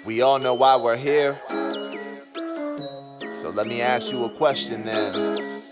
We all know why we're here. So let me ask you a question then.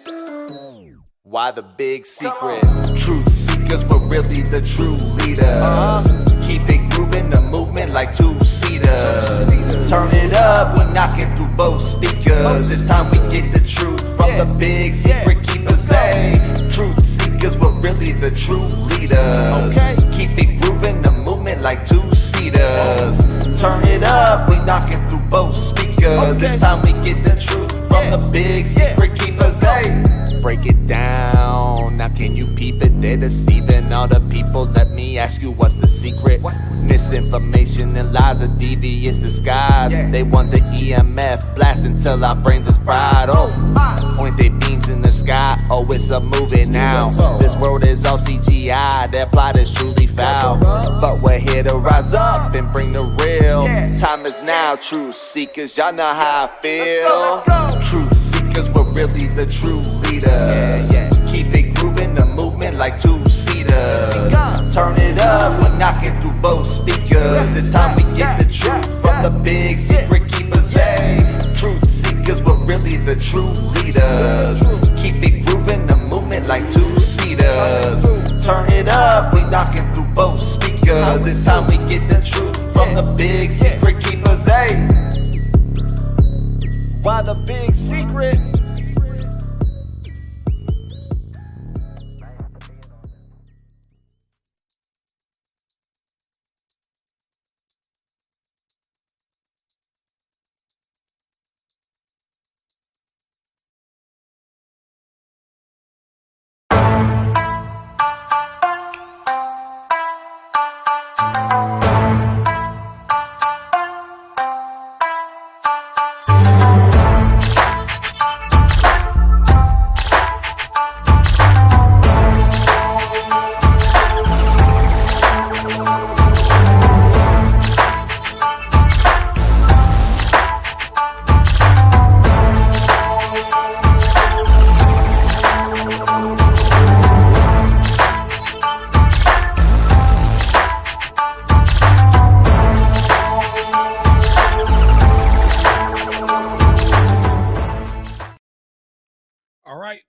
Why the big secret? Truth seekers were really the true leaders. Keep it grooving, the movement like two-seaters. Turn it up, we're knocking through both speakers. It's time we get the truth from the big secret keepers. Hey, truth seekers were really the true leaders. Keep it grooving, the movement like two-seaters. Turn it up, we knocking through both speakers. It's time we get the truth from the big secret keepers. Hey, break it down, now can you peep it? They're deceiving all the people. Let me ask you, what's the secret? Misinformation and lies, a devious disguise. They want the EMF blast until our brains is fried. Oh, point their beams in the sky. Oh, it's a movie now. This world is all CGI, their plot is truly foul. But we're here to rise up and bring the real. Time is now, truth seekers, y'all know how I feel. Truth seekers were really the true leaders. Keep it grooving, the movement like two-seaters. Turn it up, we're knocking through both speakers. It's time we get the truth from the big secret keepers. Hey, truth seekers were really the true leaders. Keep it grooving, the movement like two-seaters. Turn it up, we knocking through both speakers. It's time we get the truth from the big secret keepers. Hey, why the big secret?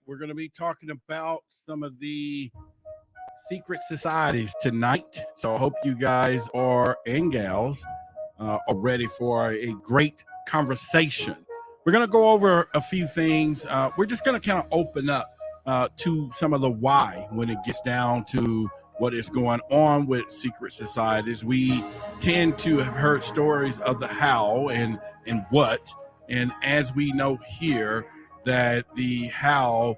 We're going to be talking about some of the secret societies tonight. So I hope you guys and gals are ready for a great conversation. We're going to go over a few things. We're just going to kind of open up to some of the why when it gets down to what is going on with secret societies. We tend to have heard stories of the how and what. And as we know here, that the how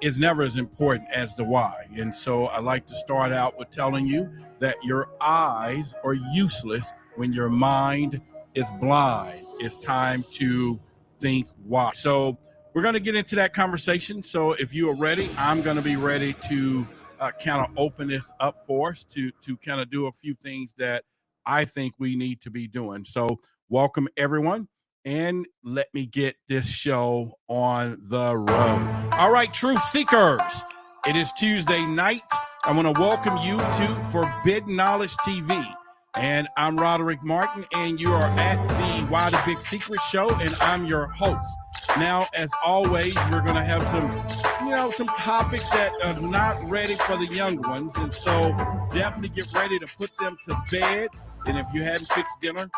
is never as important as the why. And so I like to start out with telling you that your eyes are useless when your mind is blind. It's time to think why. So we're going to get into that conversation. So if you are ready, I'm going to be ready to kind of open this up for us to kind of do a few things that I think we need to be doing. So welcome everyone. And let me get this show on the road. All right, truth seekers, it is Tuesday night. I want to welcome you to Forbidden Knowledge TV. And I'm Roderick Martin, and you are at the Why the Big Secret Show, and I'm your host. Now, as always, we're going to have some topics that are not ready for the young ones. And so definitely get ready to put them to bed. And if you hadn't fixed dinner,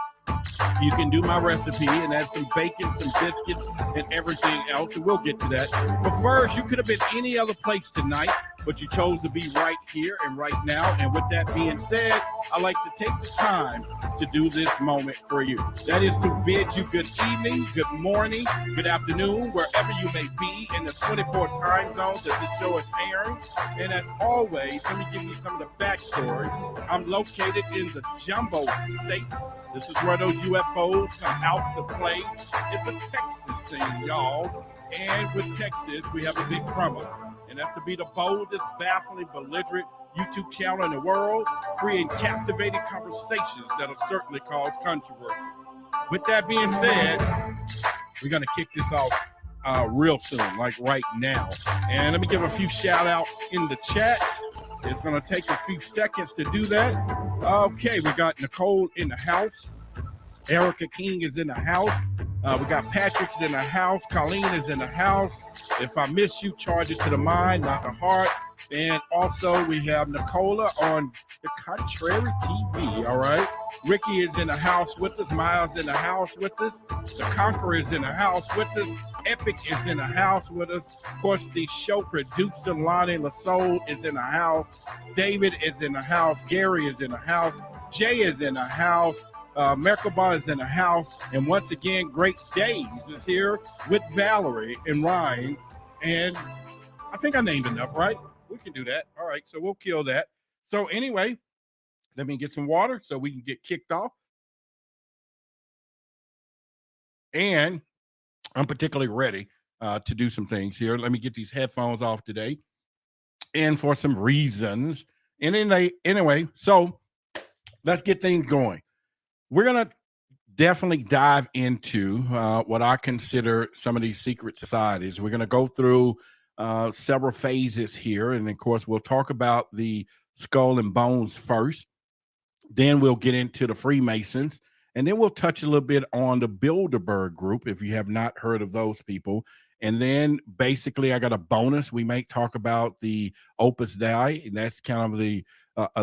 you can do my recipe and add some bacon, some biscuits, and everything else, and we'll get to that. But first, you could have been any other place tonight, but you chose to be right here and right now. And with that being said, I like to take the time to do this moment for you. That is to bid you good evening, good morning, good afternoon, wherever you may be in the 24 time zones that the show is airing. And as always, let me give you some of the backstory. I'm located in the Jumbo State. This is where those UFOs come out to play. It's a Texas thing, y'all. And with Texas, we have a big premise. And that's to be the boldest, baffling, belligerent YouTube channel in the world, creating captivating conversations that'll certainly cause controversy. With that being said, we're going to kick this off real soon, like right now. And let me give a few shout outs in the chat. It's going to take a few seconds to do that. Okay, we got Nicole in the house. Erica King is in the house. We got Patrick's in the house. Colleen is in the house. If I miss you, charge it to the mind, not the heart. And also we have Nicola on the Contrary TV. All right. Ricky is in the house with us. Miles in the house with us. The Conqueror is in the house with us. Epic is in the house with us. Of course, the show producer, Lonnie LaSoul, is in the house. David is in the house. Gary is in the house. Jay is in the house. Merkaba is in the house. And once again, Great Days is here with Valerie and Ryan. And I think I named enough, right? We can do that. All right, so we'll kill that. So anyway, let me get some water so we can get kicked off. And I'm particularly ready to do some things here. Let me get these headphones off today. And for some reasons. And anyway, so let's get things going. We're going to definitely dive into what I consider some of these secret societies. We're going to go through several phases here. And of course, we'll talk about the skull and bones first. Then we'll get into the Freemasons. And then we'll touch a little bit on the Bilderberg Group, if you have not heard of those people. And then basically, I got a bonus. We may talk about the Opus Dei, and that's kind of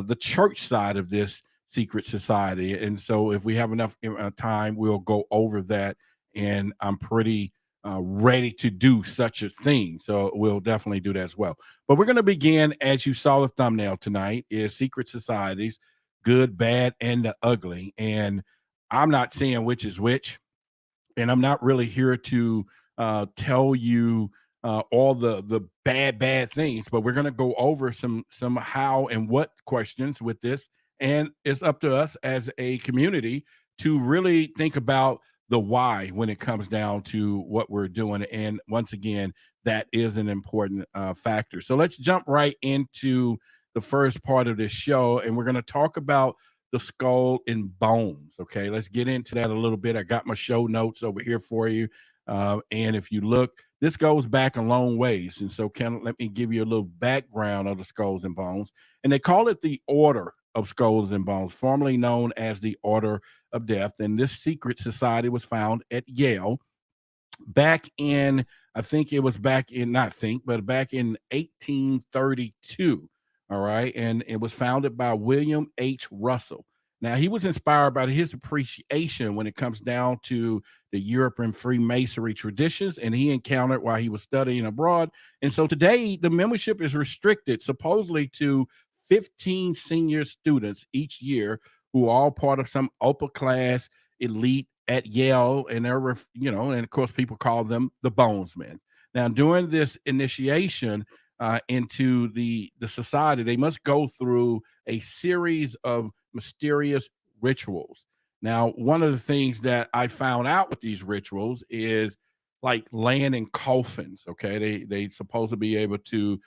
the church side of this secret society. And so if we have enough time, we'll go over that. And I'm pretty ready to do such a thing. So we'll definitely do that as well. But we're going to begin, as you saw the thumbnail tonight, is secret societies, good, bad, and the ugly. And I'm not saying which is which. And I'm not really here to tell you all the bad things, but we're going to go over some how and what questions with this. And it's up to us as a community to really think about the why when it comes down to what we're doing. And once again, that is an important factor. So let's jump right into the first part of this show. And we're going to talk about the skull and bones. Okay, let's get into that a little bit. I got my show notes over here for you. And if you look, this goes back a long ways. And so let me give you a little background of the skulls and bones. And they call it the Order of Skulls and Bones, formerly known as the Order of Death. And this secret society was found at Yale back in, back in 1832. All right. And it was founded by William H. Russell. Now, he was inspired by his appreciation when it comes down to the European Freemasonry traditions, and he encountered while he was studying abroad. And so today, the membership is restricted supposedly to 15 senior students each year who are all part of some upper class elite at Yale. And they're, and of course, people call them the Bonesmen. Now, during this initiation into the society, they must go through a series of mysterious rituals. Now, one of the things that I found out with these rituals is like laying in coffins. Okay, they supposed to be able to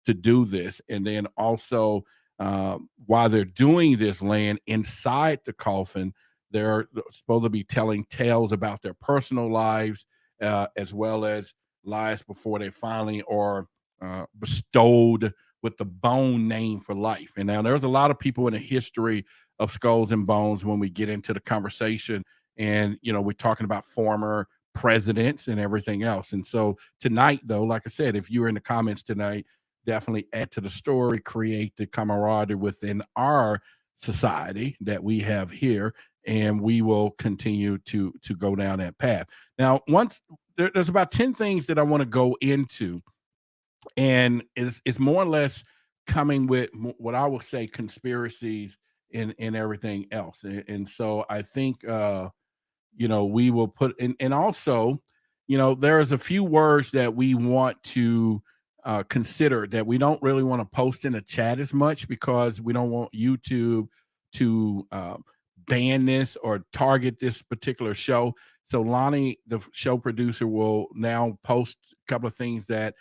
do this, and then also while they're doing this, laying inside the coffin, they're supposed to be telling tales about their personal lives as well as lives before they finally are bestowed with the bone name for life. And now there's a lot of people in the history of skulls and bones when we get into the conversation, and we're talking about former presidents and everything else. And so tonight, though, like I said, if you're in the comments tonight, definitely add to the story, create the camaraderie within our society that we have here, and we will continue to go down that path. Now, there's about 10 things that I want to go into, and it's more or less coming with what I will say conspiracies and everything else. And so I think we will put in, and also there's a few words that we want to consider that we don't really want to post in the chat as much, because we don't want YouTube to ban this or target this particular show. So Lonnie, the show producer, will now post a couple of things that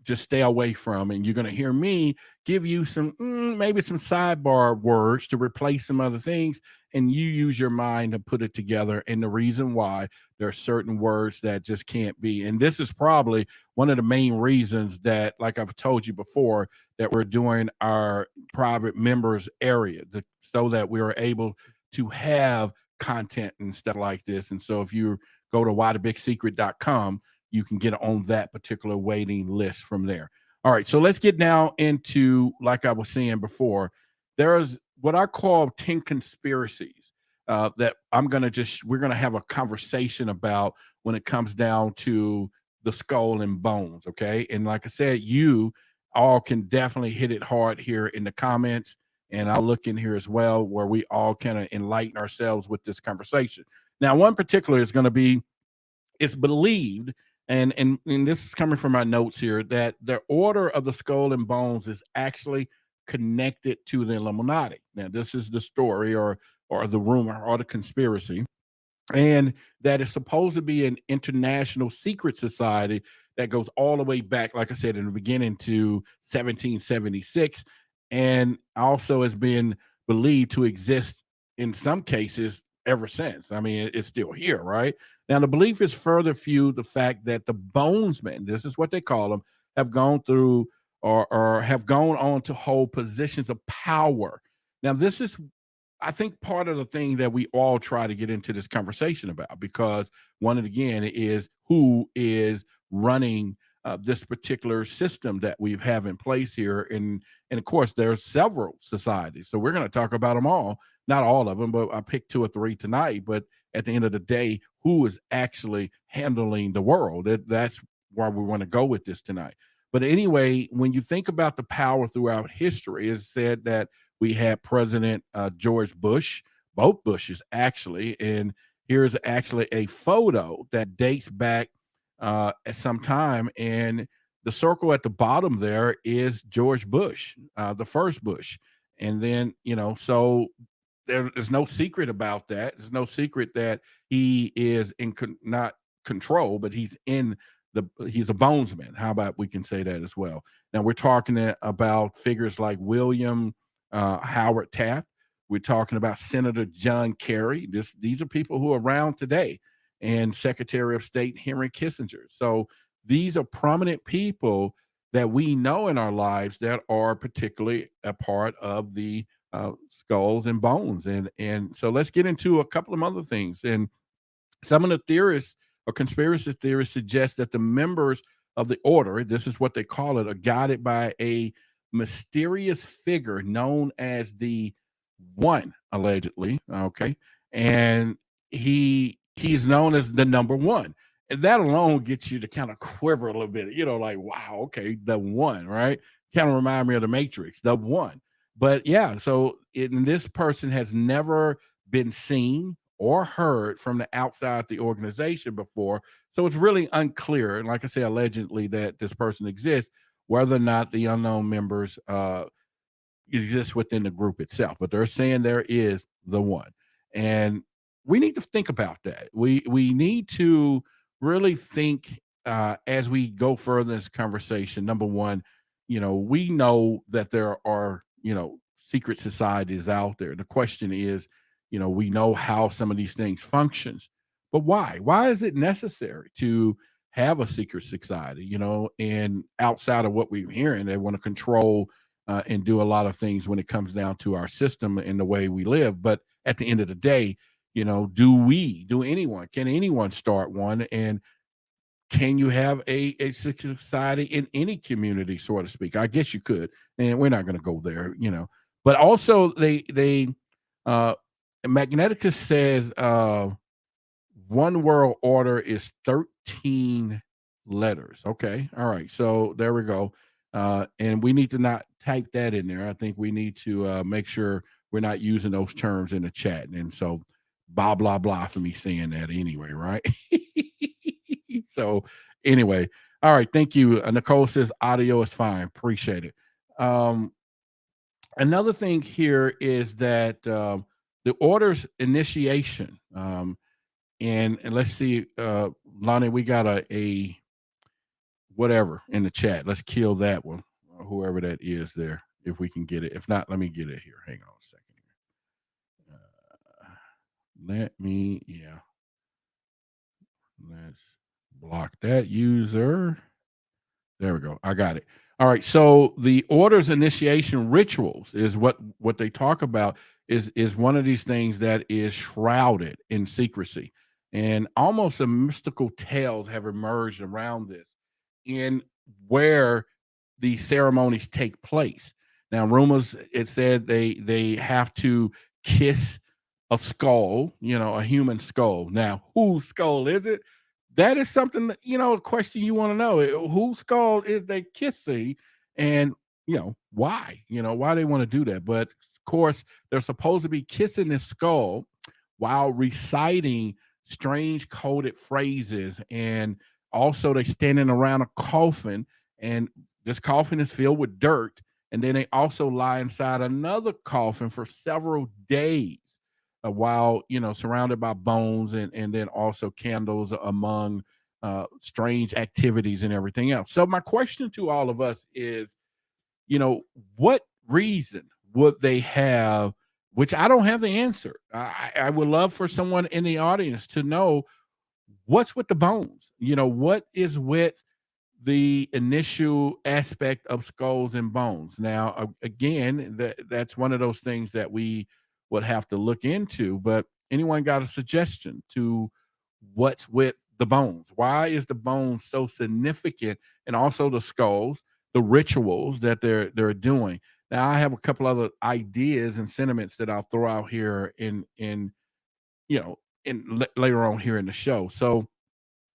just stay away from. And you're going to hear me give you some, maybe some sidebar words to replace some other things. And you use your mind to put it together. And the reason why there are certain words that just can't be. And this is probably one of the main reasons that, like I've told you before, that we're doing our private members area so that we are able to have content and stuff like this. And so if you go to whythebigsecret.com, you can get on that particular waiting list from there. All right, so let's get now into, like I was saying before, there's what I call 10 conspiracies that we're going to have a conversation about when it comes down to the skull and bones, okay? And like I said, you all can definitely hit it hard here in the comments, and I'll look in here as well where we all kind of enlighten ourselves with this conversation. Now, one particular is going to be, it's believed, and this is coming from my notes here, that the order of the skull and bones is actually connected to the Illuminati. Now, this is the story or the rumor or the conspiracy, and that is supposed to be an international secret society that goes all the way back, like I said in the beginning, to 1776, and also has been believed to exist in some cases ever since. I mean, it's still here, right? Now, the belief is further fueled the fact that the bonesmen, this is what they call them, have gone through or have gone on to hold positions of power. Now, this is, I think, part of the thing that we all try to get into this conversation about, because one, and again, is who is running this particular system that we have in place here. And of course, there's several societies. So we're going to talk about them all, not all of them, but I picked 2 or 3 tonight. But at the end of the day, who is actually handling the world? That's where we want to go with this tonight. But anyway, when you think about the power throughout history, it's said that we had President George Bush, both Bushes actually, and here's actually a photo that dates back at some time, and the circle at the bottom there is George Bush, the first Bush, and then so there's no secret about that. There's no secret that he is not control, but he's a bonesman. How about we can say that as well? Now we're talking about figures like William Howard Taft. We're talking about Senator John Kerry. These are people who are around today, and Secretary of State Henry Kissinger. So these are prominent people that we know in our lives that are particularly a part of the skulls and bones. And so let's get into a couple of other things. And some of the theorists or conspiracy theorists suggest that the members of the order, this is what they call it, are guided by a mysterious figure known as the One, allegedly. Okay. And he's known as the number one. And that alone gets you to kind of quiver a little bit, like, wow, okay, the One, right? Kind of remind me of the Matrix, the One. But yeah, so this person has never been seen or heard from the outside the organization before. So it's really unclear. And like I say, allegedly that this person exists, whether or not the unknown members exist within the group itself. But they're saying there is the One. And we need to think about that. We need to really think as we go further in this conversation. Number one, we know that there are, secret societies out there. The question is, we know how some of these things functions, but why? Why is it necessary to have a secret society? And outside of what we're hearing, they want to control and do a lot of things when it comes down to our system and the way we live. But at the end of the day, can anyone start one? And can you have a secret society in any community, so to speak? I guess you could, and we're not going to go there, But also, they Magneticus says one world order is 13 letters. Okay, all right. So there we go. And we need to not type that in there. I think we need to make sure we're not using those terms in the chat. And so, blah blah blah for me saying that anyway, right? So anyway, all right. Thank you. Nicole says audio is fine. Appreciate it. Another thing here is that the order's initiation. And let's see, Lonnie, we got a whatever in the chat. Let's kill that one, whoever that is there, if we can get it. If not, let me get it here. Hang on a second here. Let's block that user. There we go. I got it. All right. So the orders initiation rituals is what they talk about is one of these things that is shrouded in secrecy, and almost a mystical tales have emerged around this in where the ceremonies take place. Now, rumors, it said they have to kiss a skull, a human skull. Now, whose skull is it? That is something that, a question you want to know. Whose skull is they kissing? And, why? Why they want to do that. But of course, they're supposed to be kissing this skull while reciting strange coded phrases. And also they standing around a coffin, and this coffin is filled with dirt. And then they also lie inside another coffin for several days while, surrounded by bones and then also candles among strange activities and everything else. So my question to all of us is, what reason would they have, which I don't have the answer. I would love for someone in the audience to know what's with the bones. What is with the initial aspect of skulls and bones? Now, again, that's one of those things that we would have to look into. But anyone got a suggestion to what's with the bones? Why is the bones so significant, and also the skulls, the rituals that they're doing? Now, I have a couple other ideas and sentiments that I'll throw out here later on here in the show. So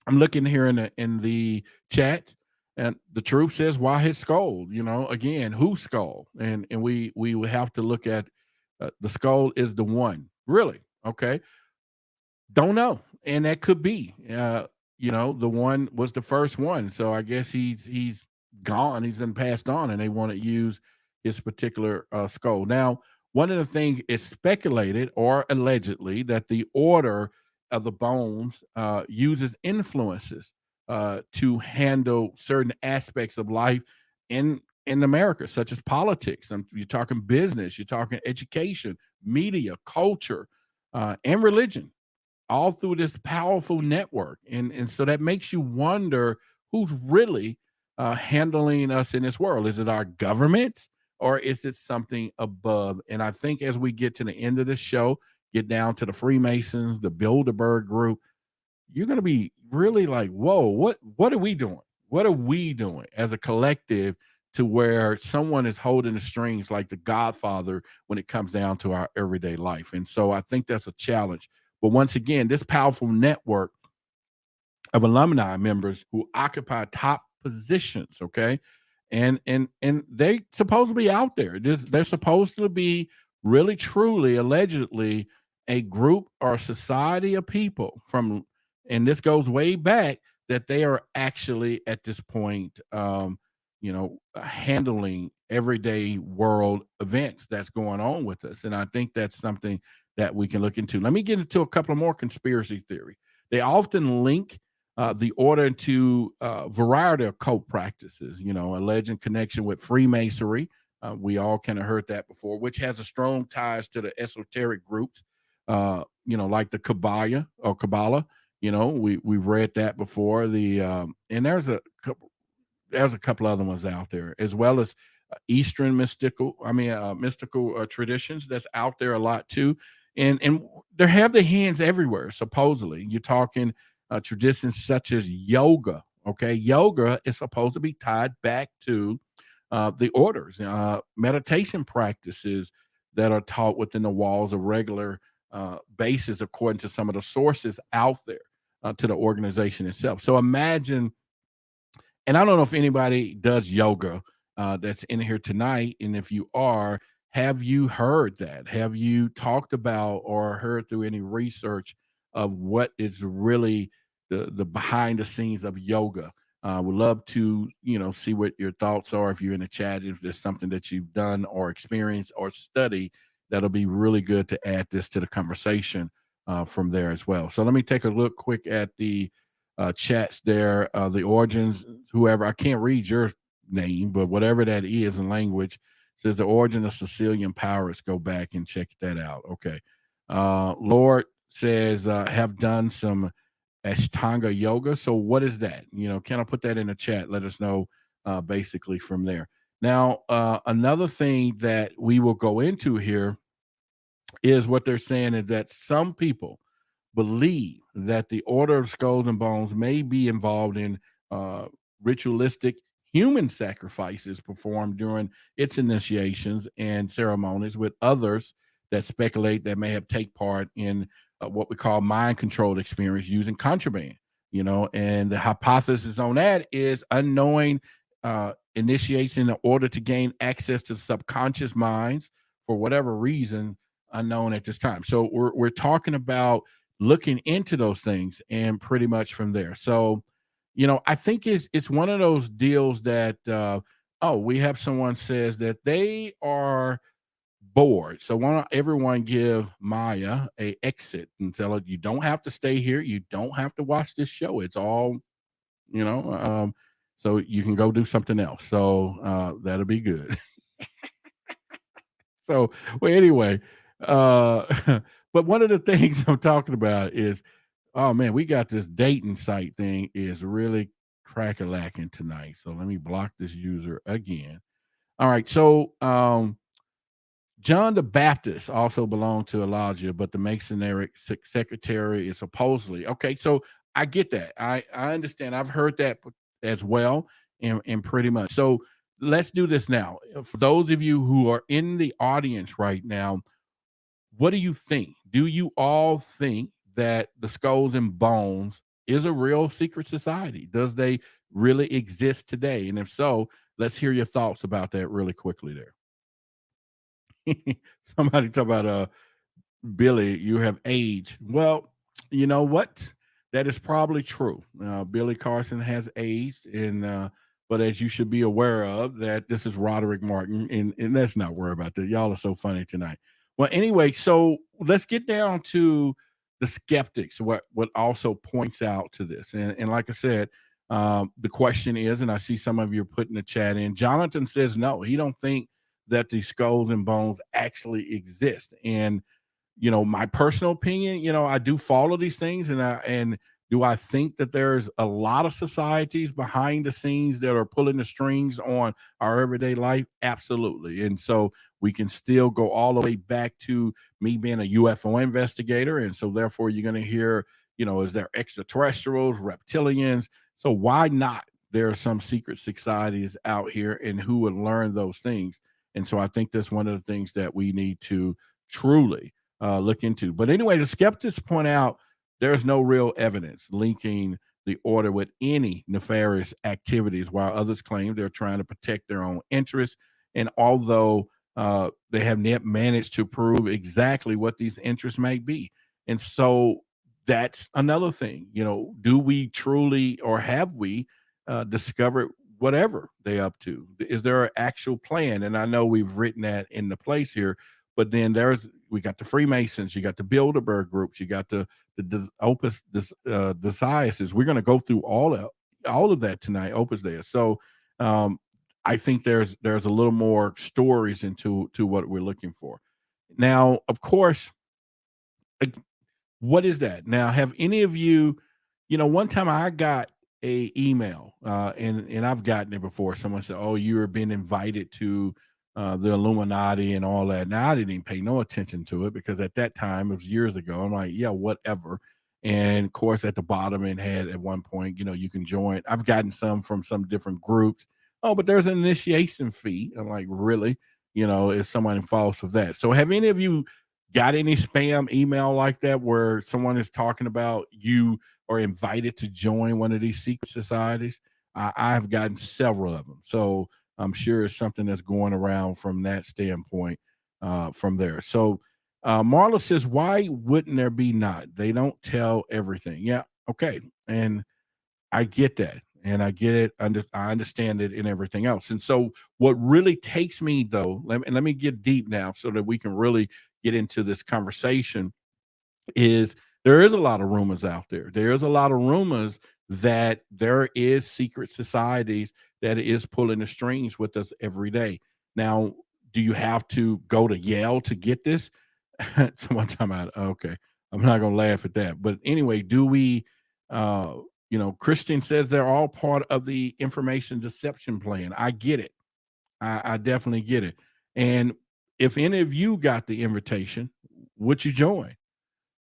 I'm looking here in the chat, and the truth says, why his skull? Again, whose skull? And we would have to look at the skull is the one. Really? Okay. Don't know. And that could be the one was the first one. So I guess he's gone. He's been passed on, and they want to use his particular skull. Now, one of the things is speculated or allegedly that the order of the bones uses influences to handle certain aspects of life in America, such as politics. You're talking business, you're talking education, media, culture, and religion, all through this powerful network. And so that makes you wonder who's really handling us in this world. Is it our government, or is it something above? And I think as we get to the end of the show, get down to the Freemasons, the Bilderberg Group, you're going to be really like, whoa, what are we doing? What are we doing as a collective, to where someone is holding the strings like the Godfather when it comes down to our everyday life? And so I think that's a challenge. But once again, this powerful network of alumni members who occupy top positions, okay, and they supposed to be out there. They're supposed to be really, truly, allegedly a group or a society of people from, and this goes way back, that they are actually at this point, handling everyday world events that's going on with us. And I think that's something that we can look into. Let me get into a couple of more conspiracy theory. They often link the order to variety of cult practices, alleged connection with Freemasonry. We all kind of heard that before, which has a strong ties to the esoteric groups, like the Kabbalah. We've read that before. And there's a couple other ones out there, as well as Eastern mystical traditions that's out there a lot too. And they have their hands everywhere, supposedly. You're talking traditions such as yoga. Okay, yoga is supposed to be tied back to the orders, meditation practices that are taught within the walls of regular basis, according to some of the sources out there to the organization itself. So imagine, and I don't know if anybody does yoga that's in here tonight, and if you are, have you heard that? Have you talked about or heard through any research of what is really the behind the scenes of yoga? Would love to, see what your thoughts are. If you're in the chat, if there's something that you've done or experienced or studied, that'll be really good to add this to the conversation from there as well. So let me take a look quick at the chats there. The origins, whoever, I can't read your name, but whatever that is in language, says the origin of Sicilian pirates. Go back and check that out. Okay. Lord says, have done some Ashtanga yoga. So what is that? Can I put that in the chat? Let us know basically from there. Now, another thing that we will go into here is what they're saying is that some people believe that the Order of Skulls and Bones may be involved in uh, ritualistic human sacrifices performed during its initiations and ceremonies, with others that speculate that may have take part in what we call mind controlled experience using contraband. And the hypothesis on that is unknowing initiation in order to gain access to subconscious minds for whatever reason unknown at this time. So we're talking about looking into those things and pretty much from there. So, I think it's one of those deals that we have someone says that they are bored. So why don't everyone give Maya a exit and tell her you don't have to stay here. You don't have to watch this show. It's all, you know, um, so you can go do something else. So that'll be good. So, well, anyway, uh, but one of the things I'm talking about is, oh man, we got this dating site thing is really crack-a-lacking tonight. So let me block this user again. All right, so John the Baptist also belonged to Elijah, but the Masonic secretary is supposedly okay. So I get that. I understand. I've heard that as well, and pretty much. So let's do this now. For those of you who are in the audience right now, what do you think? Do you all think that the Skulls and Bones is a real secret society? Does they really exist today? And if so, let's hear your thoughts about that really quickly there. Somebody talk about Billy, you have aged. Well, you know what? That is probably true. Billy Carson has aged, and but as you should be aware of, that this is Roderick Martin, and let's not worry about that. Y'all are so funny tonight. Well, anyway, so let's get down to the skeptics. What also points out to this, and like I said, the question is, and I see some of you putting the chat in. Jonathan says no, he don't think that the skulls and bones actually exist, and my personal opinion, I do follow these things, and do I think that there's a lot of societies behind the scenes that are pulling the strings on our everyday life? Absolutely. And so we can still go all the way back to me being a UFO investigator. And so therefore you're going to hear, is there extraterrestrials, reptilians? So why not? There are some secret societies out here and who would learn those things. And so I think that's one of the things that we need to truly look into. But anyway, the skeptics point out there's no real evidence linking the order with any nefarious activities, while others claim they're trying to protect their own interests. And although they have not managed to prove exactly what these interests might be. And so that's another thing. Do we truly, or have we discovered whatever they up to? Is there an actual plan? And I know we've written that in the place here, but then we got the Freemasons, you got the Bilderberg groups, you got the Opus Disiases. We're going to go through all of that tonight, Opus Dei. So I think there's a little more stories into what we're looking for. Now, of course, what is that? Now, have any of you, one time I got a email, and I've gotten it before. Someone said, "Oh, you're being invited to the Illuminati and all that." Now, I didn't even pay no attention to it because at that time, it was years ago. I'm like, yeah, whatever. And of course, at the bottom, it had at one point, you can join. I've gotten some from some different groups. Oh, but there's an initiation fee. I'm like, really? Is someone false of that? So, have any of you got any spam email like that where someone is talking about you or invited to join one of these secret societies? I've gotten several of them. So I'm sure it's something that's going around from that standpoint from there. So Marla says, why wouldn't there be not? They don't tell everything. Yeah. Okay. And I get that. And I get it. I understand it and everything else. And so what really takes me though, let me get deep now so that we can really get into this conversation, is there is a lot of rumors out there. There's a lot of rumors that there is secret societies that is pulling the strings with us every day. Now, do you have to go to Yale to get this? So one time okay, I'm not gonna laugh at that. But anyway, do we Christian says they're all part of the information deception plan. I get it. I definitely get it. And if any of you got the invitation, would you join?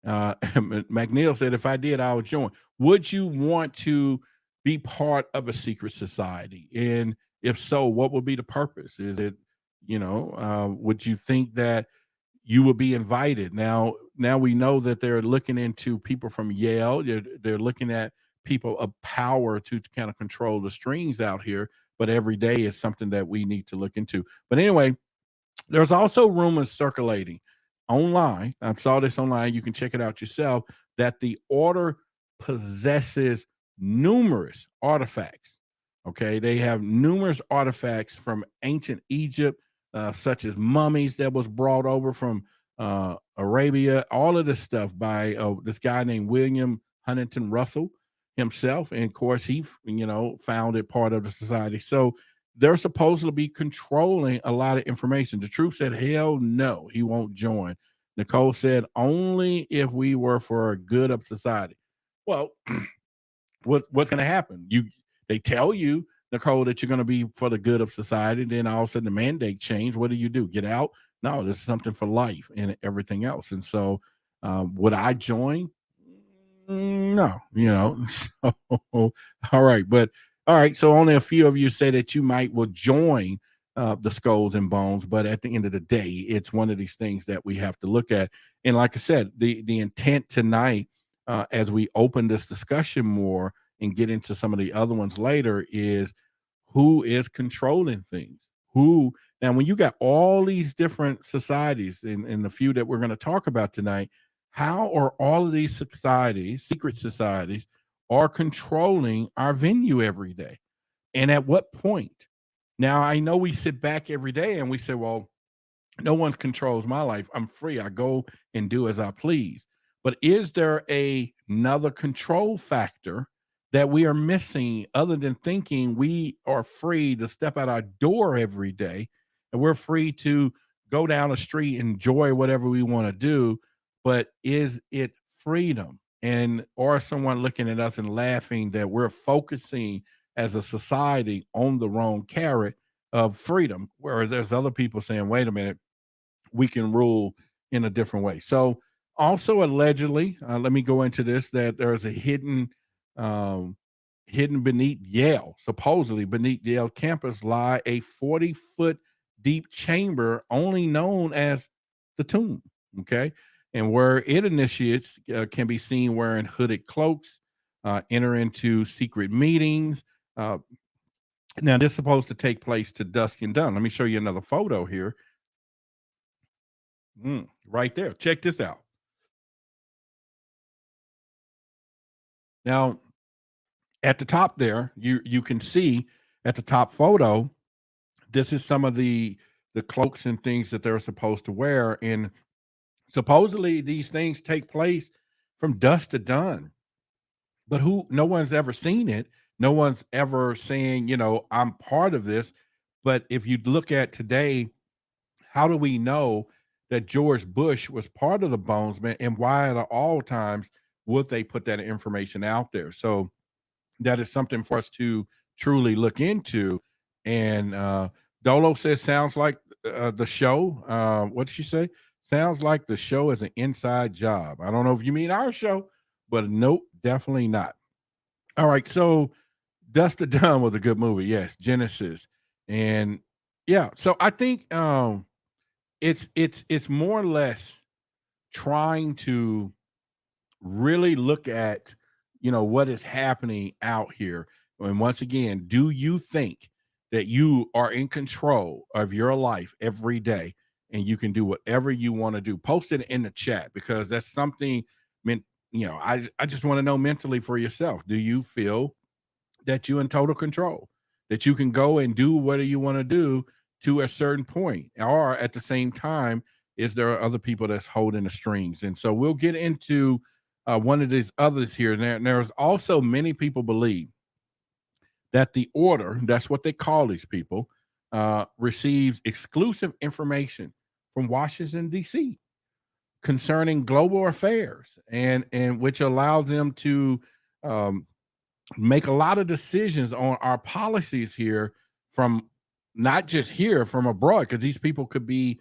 McNeil said, if I did, I would join. Would you want to be part of a secret society? And if so, what would be the purpose? Is it, would you think that you would be invited? Now we know that they're looking into people from Yale. They're looking at people of power to kind of control the strings out here. But every day is something that we need to look into. But anyway, there's also rumors circulating online. I saw this online. You can check it out yourself. That the order possesses numerous artifacts. Okay, they have numerous artifacts from ancient Egypt, such as mummies that was brought over from Arabia. All of this stuff by this guy named William Huntington Russell himself, and of course he, founded part of the society. So they're supposed to be controlling a lot of information. The truth said, hell no, he won't join. Nicole said, only if we were for a good of society. Well, what's going to happen? They tell you, Nicole, that you're going to be for the good of society. Then all of a sudden the mandate changed. What do? Get out? No, this is something for life and everything else. And so would I join? No, So, all right. But all right. So only a few of you say that you will join the Skulls and Bones. But at the end of the day, it's one of these things that we have to look at. And like I said, the intent tonight, as we open this discussion more and get into some of the other ones later, is who is controlling things. Now, when you got all these different societies in the few that we're going to talk about tonight, how are all of these societies, secret societies, are controlling our venue every day? And at what point? Now, I know we sit back every day and we say, well, no one controls my life. I'm free. I go and do as I please. But is there another control factor that we are missing other than thinking we are free to step out our door every day and we're free to go down the street and enjoy whatever we want to do? But is it freedom? And or someone looking at us and laughing that we're focusing as a society on the wrong carrot of freedom, where there's other people saying, wait a minute, we can rule in a different way. So also allegedly, let me go into this, that there's a hidden beneath Yale, supposedly beneath Yale campus, lie a 40-foot deep chamber only known as the tomb. Okay. And where it initiates can be seen wearing hooded cloaks, enter into secret meetings. Now, this is supposed to take place to dusk and dawn. Let me show you another photo here. Right there. Check this out. Now, at the top there, you can see at the top photo, this is some of the cloaks and things that they're supposed to wear. And supposedly these things take place from dusk to dawn. But no one's ever seen it. No one's ever saying, I'm part of this. But if you look at today, how do we know that George Bush was part of the Bonesman, and why at all times would they put that information out there? So that is something for us to truly look into. And Dolo says, sounds like the show. What did she say? Sounds like the show is an inside job. I don't know if you mean our show, but nope, definitely not. All right, so Dust to Dawn was a good movie. Yes, Genesis. And yeah, so I think it's more or less trying to really look at what is happening out here. And once again, do you think that you are in control of your life every day and you can do whatever you want to do? Post it in the chat, because that's something meant, I just want to know mentally for yourself. Do you feel that you're in total control, that you can go and do whatever you want to do to a certain point? Or at the same time, is there other people that's holding the strings? And so we'll get into one of these others here. And there's also many people believe that the order, that's what they call these people, receives exclusive information from Washington, D.C. concerning global affairs, and which allows them to um, make a lot of decisions on our policies here from not just here, from abroad, because these people could be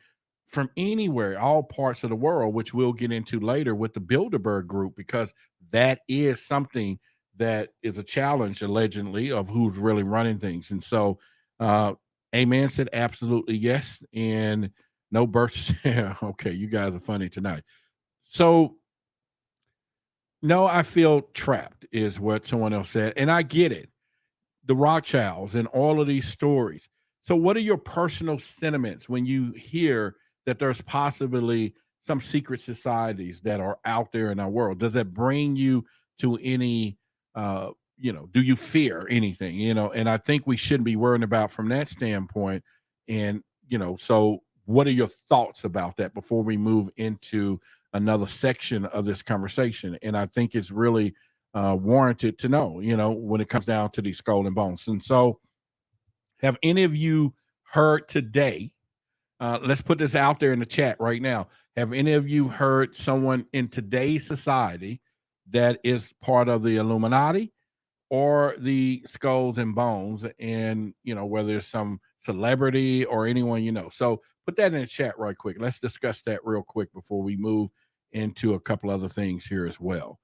from anywhere, all parts of the world, which we'll get into later with the Bilderberg Group, because that is something that is a challenge, allegedly, of who's really running things. And so, Amen said absolutely yes, and no birth. Okay, you guys are funny tonight. So, no, I feel trapped, is what someone else said, and I get it. The Rothschilds and all of these stories. So, what are your personal sentiments when you hear that there's possibly some secret societies that are out there in our world? Does that bring you to any, do you fear anything? And I think we shouldn't be worrying about from that standpoint. And, so what are your thoughts about that before we move into another section of this conversation? And I think it's really warranted to know, when it comes down to these skull and bones. And so, have any of you heard today? Let's put this out there in the chat right now. Have any of you heard someone in today's society that is part of the Illuminati or the skulls and bones? And, whether it's some celebrity or anyone So, put that in the chat right quick. Let's discuss that real quick before we move into a couple other things here as well.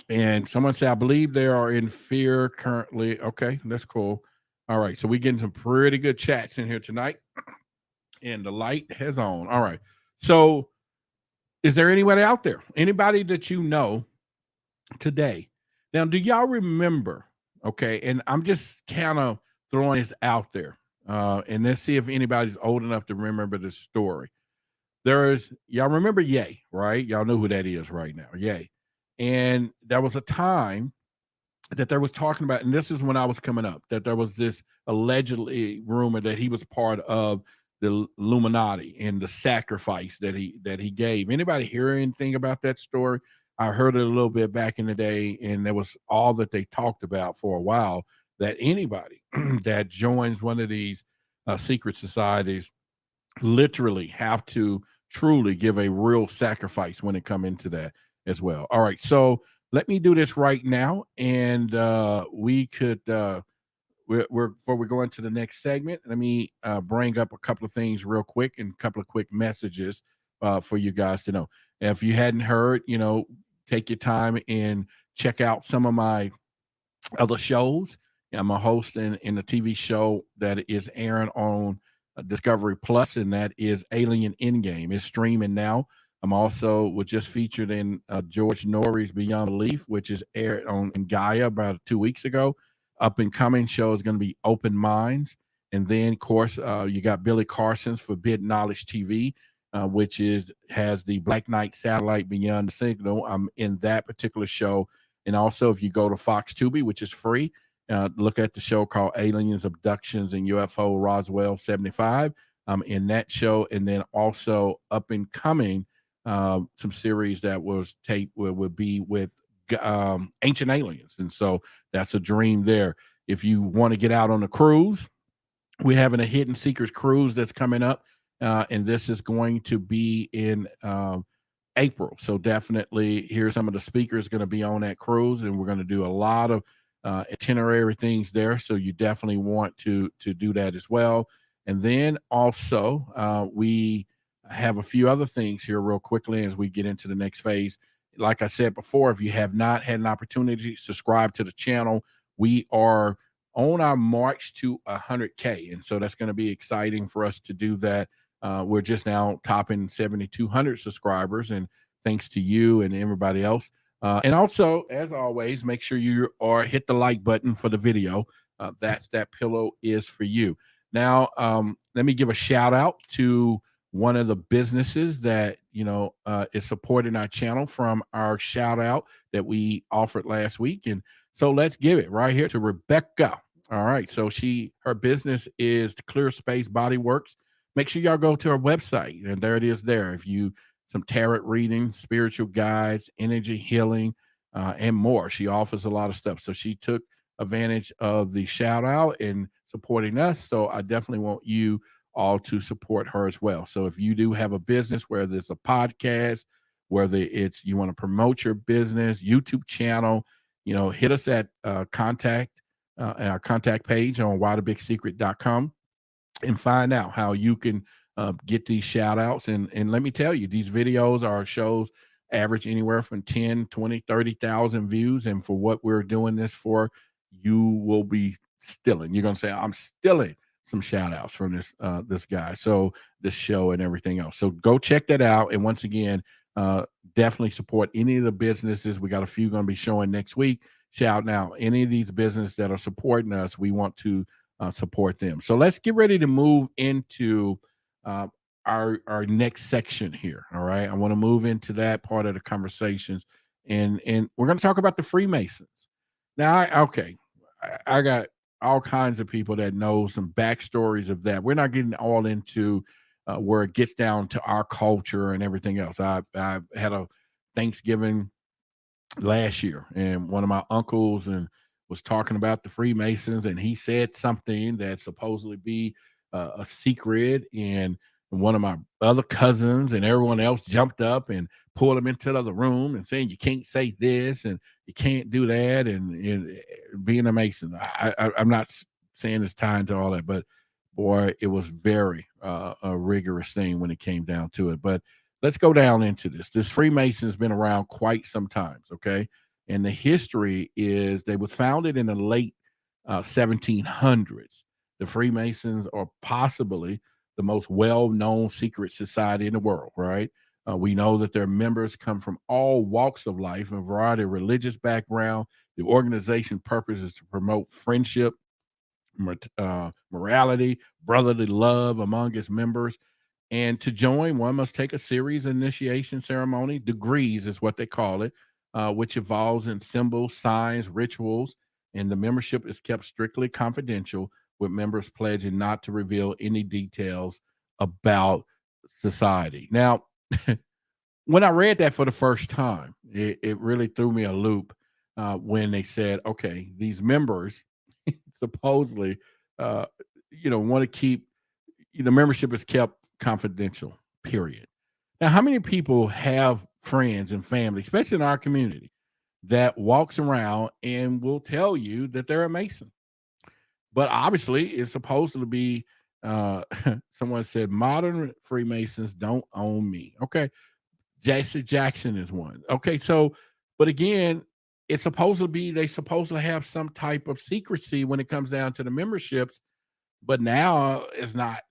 And someone said, I believe they are in fear currently. Okay, that's cool. All right. So we're getting some pretty good chats in here tonight. And the light has on. All right. So is there anybody out there? Anybody that you know today? Now, do y'all remember? Okay. And I'm just kind of throwing this out there. And let's see if anybody's old enough to remember the story. Y'all remember Ye, right? Y'all know who that is right now. Ye. And there was a time that there was talking about, and this is when I was coming up, that there was this allegedly rumor that he was part of the Illuminati and the sacrifice that he gave. Anybody hear anything about that story? I heard it a little bit back in the day, and that was all that they talked about for a while, that anybody that joins one of these secret societies literally have to truly give a real sacrifice when it come into that as well. All right, so let me do this right now, and we could before we go into the next segment, let me bring up a couple of things real quick and a couple of quick messages for you guys to know. If you hadn't heard, take your time and check out some of my other shows. I'm a host in a TV show that is airing on Discovery Plus, and that is Alien Endgame. It's streaming now. I'm also was just featured in George Norrie's Beyond Belief, which is aired on in Gaia about 2 weeks ago. Up and coming show is going to be Open Minds. And then, of course, you got Billy Carson's Forbidden Knowledge TV, which has the Black Knight satellite Beyond the Signal. I'm in that particular show. And also, if you go to Fox Tubi, which is free, look at the show called Aliens, Abductions, and UFO Roswell 75. In that show. And then also up and coming, some series that was taped would be with Ancient Aliens. And so that's a dream there. If you want to get out on a cruise, we're having a Hidden Secrets cruise that's coming up. And this is going to be in April. So definitely here's some of the speakers going to be on that cruise, and we're going to do a lot of itinerary things there. So you definitely want to do that as well. And then also we have a few other things here real quickly as we get into the next phase. Like I said before, if you have not had an opportunity, subscribe to the channel. We are on our march to 100K. And so that's going to be exciting for us to do that. We're just now topping 7,200 subscribers, and thanks to you and everybody else. And also, as always, make sure you hit the like button for the video. That pillow is for you. Now, let me give a shout out to one of the businesses that is supporting our channel from our shout out that we offered last week. And so let's give it right here to Rebecca. All right, so her business is Clear Space Body Works. Make sure y'all go to her website, and there it is there. If you some tarot reading, spiritual guides, energy healing, and more. She offers a lot of stuff. So she took advantage of the shout out and supporting us. So I definitely want you all to support her as well. So if you do have a business, whether it's a podcast, whether it's you want to promote your business, YouTube channel, hit us at contact our contact page on whythebigsecret.com and find out how you can get these shout outs. And let me tell you, these videos or shows average anywhere from 10, 20, 30,000 views. And for what we're doing this for, you will be stealing. You're going to say, I'm stealing some shout outs from this guy. So this show and everything else. So go check that out. And once again, definitely support any of the businesses. We got a few going to be showing next week. Shout out any of these businesses that are supporting us. We want to support them. So let's get ready to move into our next section here. All right, I want to move into that part of the conversations, and we're going to talk about the Freemasons. Now, I got all kinds of people that know some backstories of that. We're not getting all into where it gets down to our culture and everything else. I had a Thanksgiving last year, and one of my uncles was talking about the Freemasons, and he said something that supposedly be a secret, and one of my other cousins and everyone else jumped up and pulled him into the other room and saying, you can't say this and you can't do that, and being a Mason. I'm not saying it's tied to all that, but boy, it was very a rigorous thing when it came down to it. But let's go down into this. This Freemason has been around quite some times, okay? And the history is they was founded in the late 1700s. The Freemasons are possibly the most well-known secret society in the world, right? We know that their members come from all walks of life, a variety of religious background. The organization purpose is to promote friendship, morality, brotherly love among its members. And to join, one must take a series of initiation ceremony. Degrees is what they call it, which involves in symbols, signs, rituals, and the membership is kept strictly confidential, with members pledging not to reveal any details about society. Now, when I read that for the first time, it really threw me a loop when they said, okay, these members supposedly, want to keep, membership is kept confidential, period. Now, how many people have friends and family, especially in our community, that walks around and will tell you that they're a Mason? But obviously, it's supposed to be, someone said, modern Freemasons don't own me. Okay. Jesse Jackson is one. Okay. So, but again, it's supposed to be, they supposed to have some type of secrecy when it comes down to the memberships. But now it's not.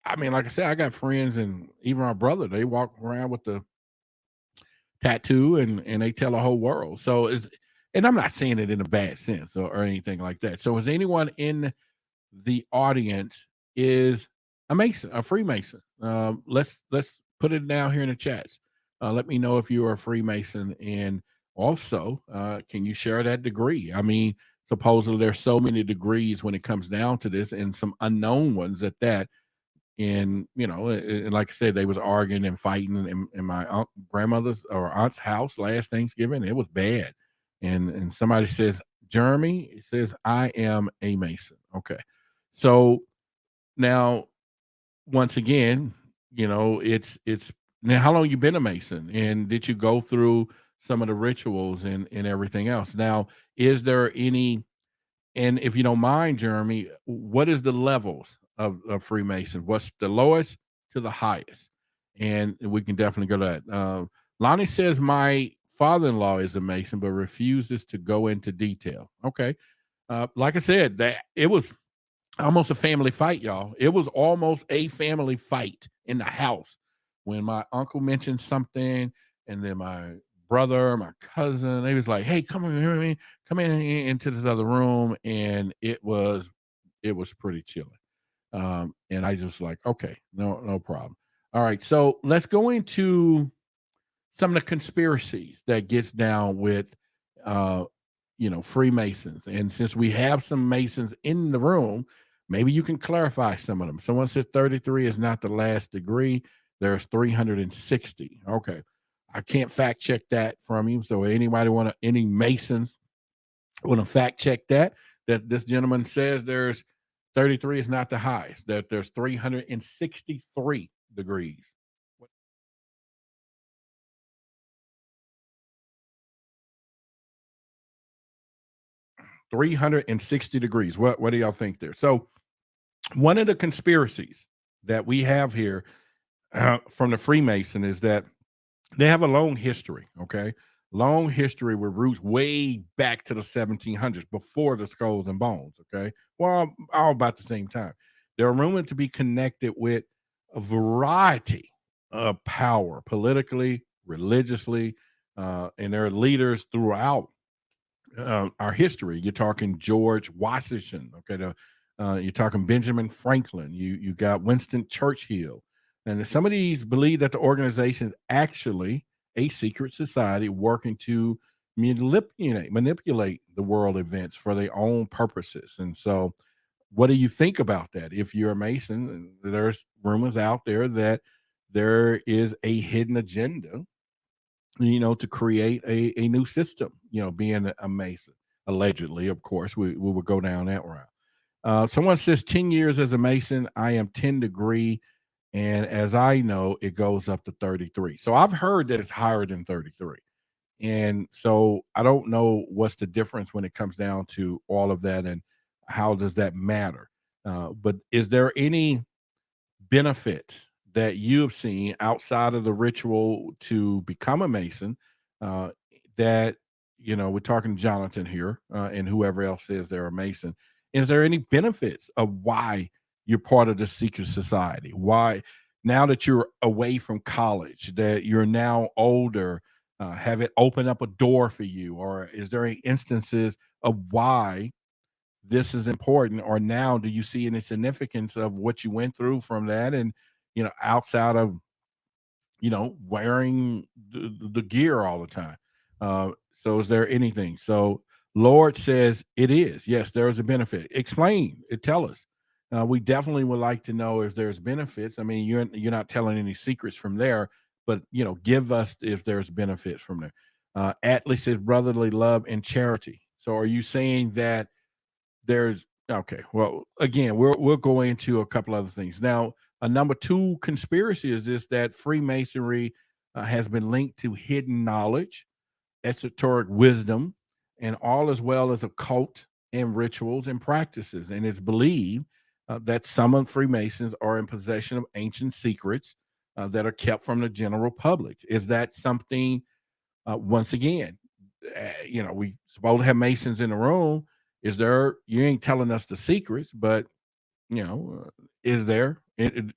I mean, like I said, I got friends and even my brother, they walk around with the tattoo and they tell the whole world. So and I'm not saying it in a bad sense or anything like that. So is anyone in the audience is a Mason, a Freemason? Let's put it down here in the chats. Let me know if you are a Freemason, and also can you share that degree? I mean, supposedly there's so many degrees when it comes down to this, and some unknown ones at that. And and like I said, they was arguing and fighting in my grandmother's or aunt's house last Thanksgiving. It was bad, and somebody says, Jeremy, it says, I am a Mason. Okay, so now once again, it's now, how long you been a Mason, and did you go through some of the rituals and everything else? Now, is there any, and if you don't mind, Jeremy, what is the levels of Freemason? What's the lowest to the highest? And we can definitely go to that. Lonnie says, my father-in-law is a Mason, but refuses to go into detail. Okay. Like I said, that it was almost a family fight, y'all. It was almost a family fight in the house when my uncle mentioned something, and then my brother, my cousin, they was like, hey, come in, into this other room. And it was pretty chilly. And I just like, okay, no problem. All right. So let's go into some of the conspiracies that gets down with, Freemasons. And since we have some Masons in the room, maybe you can clarify some of them. Someone says 33 is not the last degree. there's 360. Okay. I can't fact check that from you. So anybody any Masons want to fact check that this gentleman says there's 33 is not the highest, that there's 363 degrees. 360 degrees. What do y'all think there? So one of the conspiracies that we have here from the Freemason is that they have a long history, okay? Long history with roots way back to the 1700s, before the skulls and bones, okay? Well, all about the same time. They're rumored to be connected with a variety of power, politically, religiously, and their leaders throughout our history. You're talking George Washington, okay? You're talking Benjamin Franklin. You got Winston Churchill, and some of these believe that the organization is actually a secret society working to manipulate the world events for their own purposes. And so, what do you think about that? If you're a Mason, there's rumors out there that there is a hidden agenda, to create a new system, being a Mason, allegedly, of course, we would go down that route. Someone says 10 years as a Mason, I am 10 degree. And as I know, it goes up to 33. So I've heard that it's higher than 33. And so I don't know what's the difference when it comes down to all of that and how does that matter. But is there any benefit that you have seen outside of the ritual to become a Mason, uh, that we're talking Jonathan here, and whoever else says they're a Mason, is there any benefits of why you're part of the secret society? Why, now that you're away from college, that you're now older, have it open up a door for you? Or is there any instances of why this is important, or now do you see any significance of what you went through from that, and outside of wearing the gear all the time? So is there anything? So Lord says it is, yes, there is a benefit. Explain it, tell us. We definitely would like to know if there's benefits. I mean, you're not telling any secrets from there, but give us if there's benefits from there. Atlas says brotherly love and charity. So are you saying that there's okay? Well, again, we'll go into a couple other things now. A number two conspiracy is this: that Freemasonry has been linked to hidden knowledge, esoteric wisdom, and all as well as occult and rituals and practices. And it's believed that some of Freemasons are in possession of ancient secrets that are kept from the general public. Is that something? Once again, we supposed to have Masons in the room. Is there? You ain't telling us the secrets, but is there?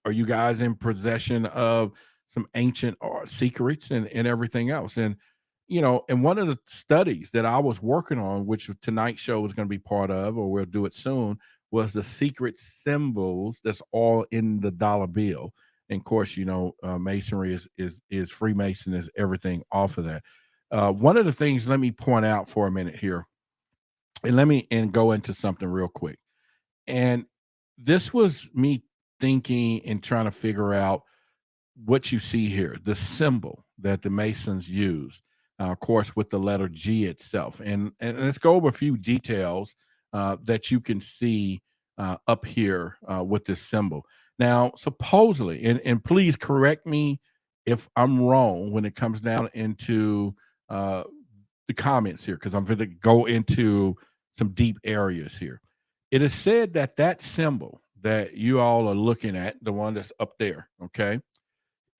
Are you guys in possession of some ancient secrets and everything else? And and one of the studies that I was working on, which tonight's show was going to be part of, or we'll do it soon, was the secret symbols that's all in the dollar bill. And of course, Masonry is Freemason, is everything off of that. One of the things, let me point out for a minute here, and let me go into something real quick. And this was me thinking and trying to figure out what you see here, the symbol that the Masons use, of course, with the letter G itself. And let's go over a few details that you can see up here with this symbol. Now, supposedly, and please correct me if I'm wrong when it comes down into the comments here, because I'm going to go into some deep areas here. It is said that that symbol that you all are looking at, the one that's up there, okay,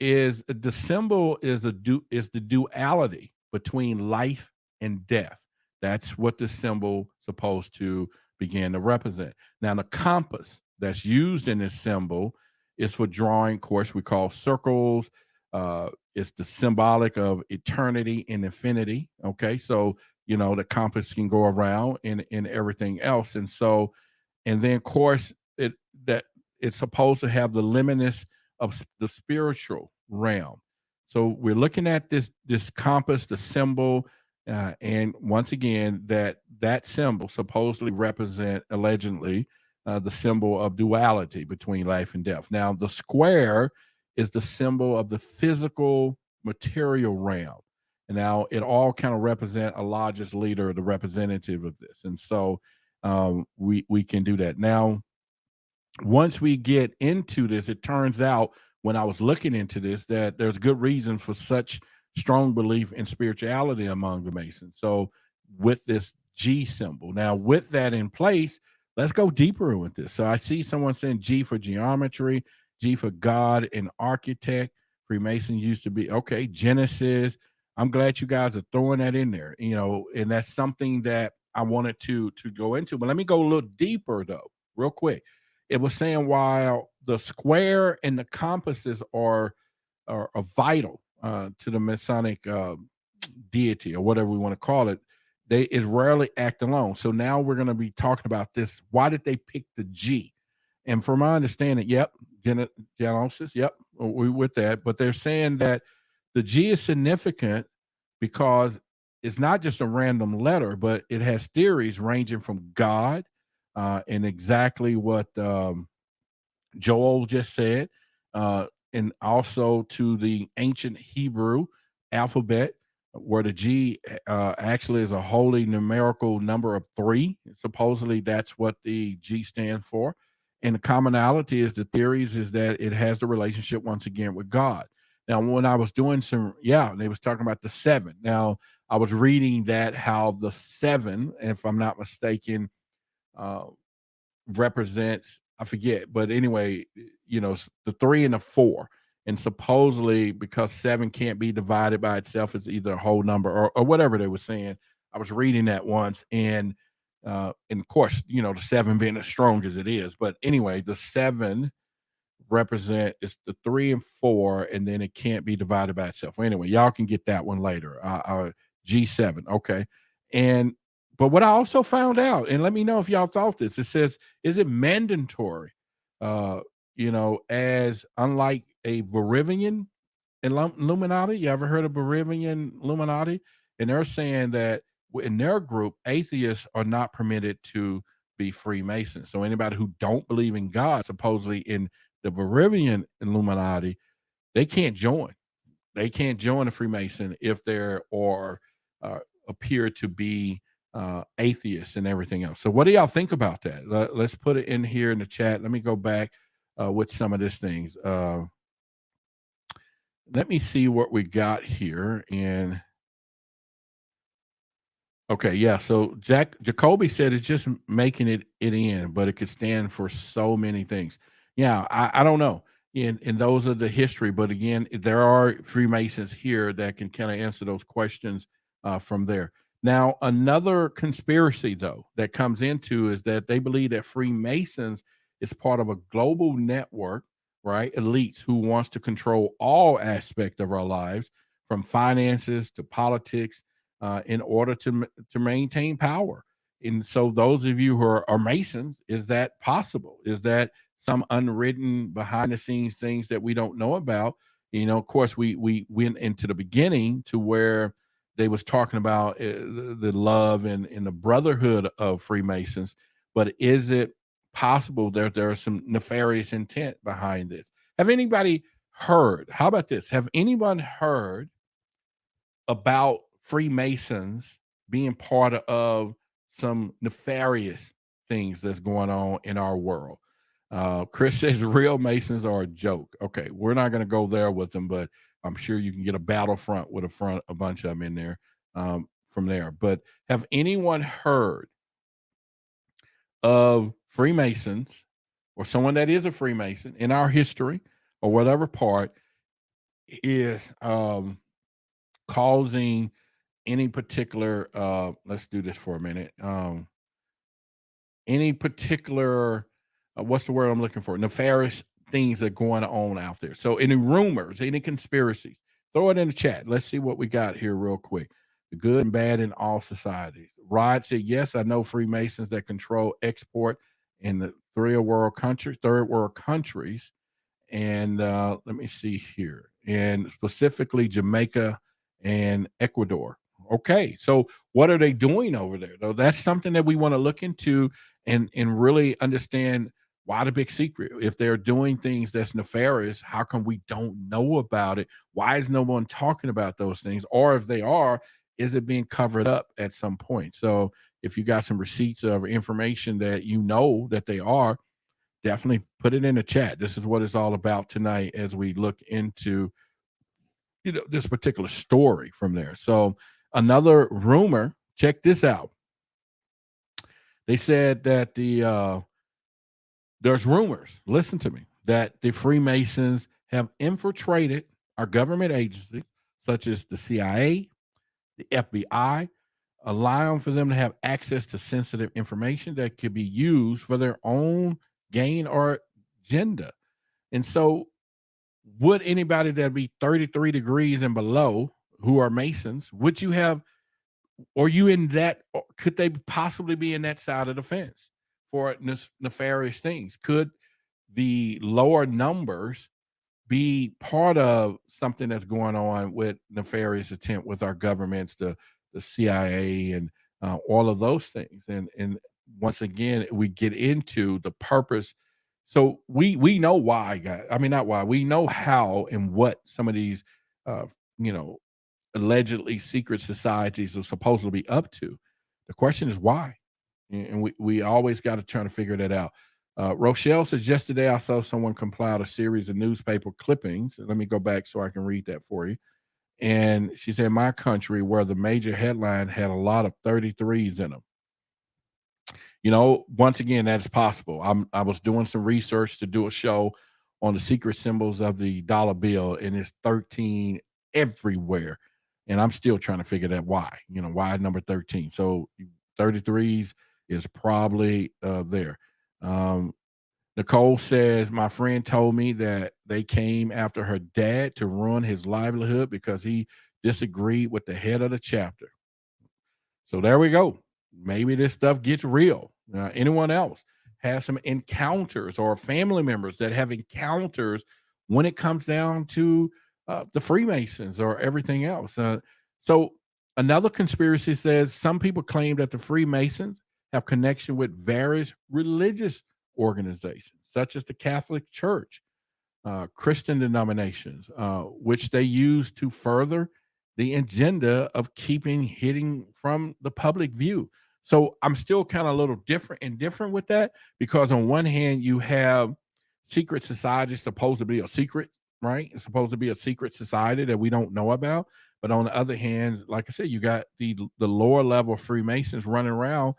is the symbol is the duality between life and death. That's what the symbol supposed to begin to represent. Now, the compass that's used in this symbol is for drawing. Of course, we call circles. It's the symbolic of eternity and infinity. Okay, so the compass can go around and everything else, and so, and then of course it's supposed to have the limitness of the spiritual realm. So we're looking at this compass, the symbol, and once again, that symbol supposedly represent, allegedly, the symbol of duality between life and death. Now, the square is the symbol of the physical material realm. And now it all kind of represent a largest leader, the representative of this. And so we can do that. Now, once we get into this, it turns out when I was looking into this that there's good reason for such strong belief in spirituality among the Masons. So with this G symbol, now with that in place, let's go deeper with this. So I see someone saying G for geometry, G for God and architect. Freemason used to be okay. Genesis. I'm glad you guys are throwing that in there. And that's something that I wanted to go into. But let me go a little deeper though, real quick. It was saying while the square and the compasses are vital to the Masonic deity or whatever we want to call it, they is rarely act alone. So now we're going to be talking about this. Why did they pick the G? And from my understanding, yep, Genesis, yep, we with that. But they're saying that the G is significant because it's not just a random letter, but it has theories ranging from God and exactly what Joel just said, and also to the ancient Hebrew alphabet, where the G actually is a holy numerical number of 3. Supposedly, that's what the G stands for. And the commonality is the theories is that it has the relationship once again with God. Now, when I was doing they was talking about the 7. Now, I was reading that how the 7, if I'm not mistaken, represents, I forget, but anyway, the 3 and the 4. And supposedly because 7 can't be divided by itself, it's either a whole number or whatever they were saying. I was reading that once, and of course, the 7 being as strong as it is. But anyway, the 7 represent it's the 3 and 4, and then it can't be divided by itself. Well, anyway, y'all can get that one later. G7, okay. And but what I also found out, and let me know if y'all thought this, it says, is it mandatory? As unlike a Bavarian Illuminati, you ever heard of Bavarian Illuminati? And they're saying that in their group, atheists are not permitted to be Freemasons. So anybody who don't believe in God, supposedly in the Bavarian Illuminati, they can't join. They can't join a Freemason if they're or appear to be atheists and everything else. So what do y'all think about that? Let's put it in here in the chat. Let me go back with some of these things. Let me see what we got here. And okay, yeah. So Jacoby said it's just making it in, but it could stand for so many things. Yeah, I don't know. And those are the history. But again, there are Freemasons here that can kind of answer those questions from there. Now, another conspiracy, though, that comes into is that they believe that Freemasons is part of a global network, right? Elites who wants to control all aspects of our lives, from finances to politics, in order to maintain power. And so, those of you who are Masons, is that possible? Is that some unwritten behind the scenes things that we don't know about? Of course, we went into the beginning to where they was talking about the love and the brotherhood of Freemasons, but is it possible that there are some nefarious intent behind this? Have anybody heard? How about this? Have anyone heard about Freemasons being part of some nefarious things that's going on in our world? Chris says real Masons are a joke. Okay, we're not going to go there with them, but I'm sure you can get a battlefront with a bunch of them in there from there. But have anyone heard of Freemasons or someone that is a Freemason in our history or whatever part is causing any particular let's do this for a minute, any particular what's the word I'm looking for, nefarious things that are going on out there? So any rumors, any conspiracies, throw it in the chat. Let's see what we got here real quick. The good and bad in all societies. Rod said, yes, I know Freemasons that control export in the third world countries. And let me see here, and specifically Jamaica and Ecuador. Okay, so what are they doing over there? Though that's something that we want to look into and really understand Why the big secret? If they're doing things that's nefarious, how come we don't know about it? Why is no one talking about those things? Or if they are, is it being covered up at some point? So if you got some receipts of information that you know that they are, definitely put it in the chat. This is what it's all about tonight as we look into this particular story from there. So another rumor, check this out. They said that there's rumors, listen to me, that the Freemasons have infiltrated our government agencies, such as the CIA, the FBI, allowing for them to have access to sensitive information that could be used for their own gain or agenda. And so, would anybody that be 33 degrees and below who are Masons, would you have, or you in that, could they possibly be in that side of the fence for nefarious things? Could the lower numbers be part of something that's going on with nefarious attempt with our governments, the CIA, and all of those things? And once again, we get into the purpose. So we know why, guys. I mean, not why. We know how and what some of these, uh, you know, allegedly secret societies are supposed to be up to. The question is why, and we always got to try to figure that out. Rochelle says, yesterday I saw someone compiled a series of newspaper clippings. Let me go back so I can read that for you. And she said, my country, where the major headline had a lot of 33s in them. Once again, that's possible. I was doing some research to do a show on the secret symbols of the dollar bill, and it's 13 everywhere. And I'm still trying to figure that why, why number 13. So 33s is probably there. Nicole says, my friend told me that they came after her dad to ruin his livelihood because he disagreed with the head of the chapter. So there we go. Maybe this stuff gets real. Anyone else has some encounters, or family members that have encounters when it comes down to the Freemasons or everything else? So another conspiracy says some people claim that the Freemasons have connection with various religious organizations, such as the Catholic Church, Christian denominations, which they use to further the agenda of keeping hidden from the public view. So I'm still kind of a little different with that, because on one hand you have secret societies supposed to be a secret, right? It's supposed to be a secret society that we don't know about. But on the other hand, like I said, you got the lower level Freemasons running around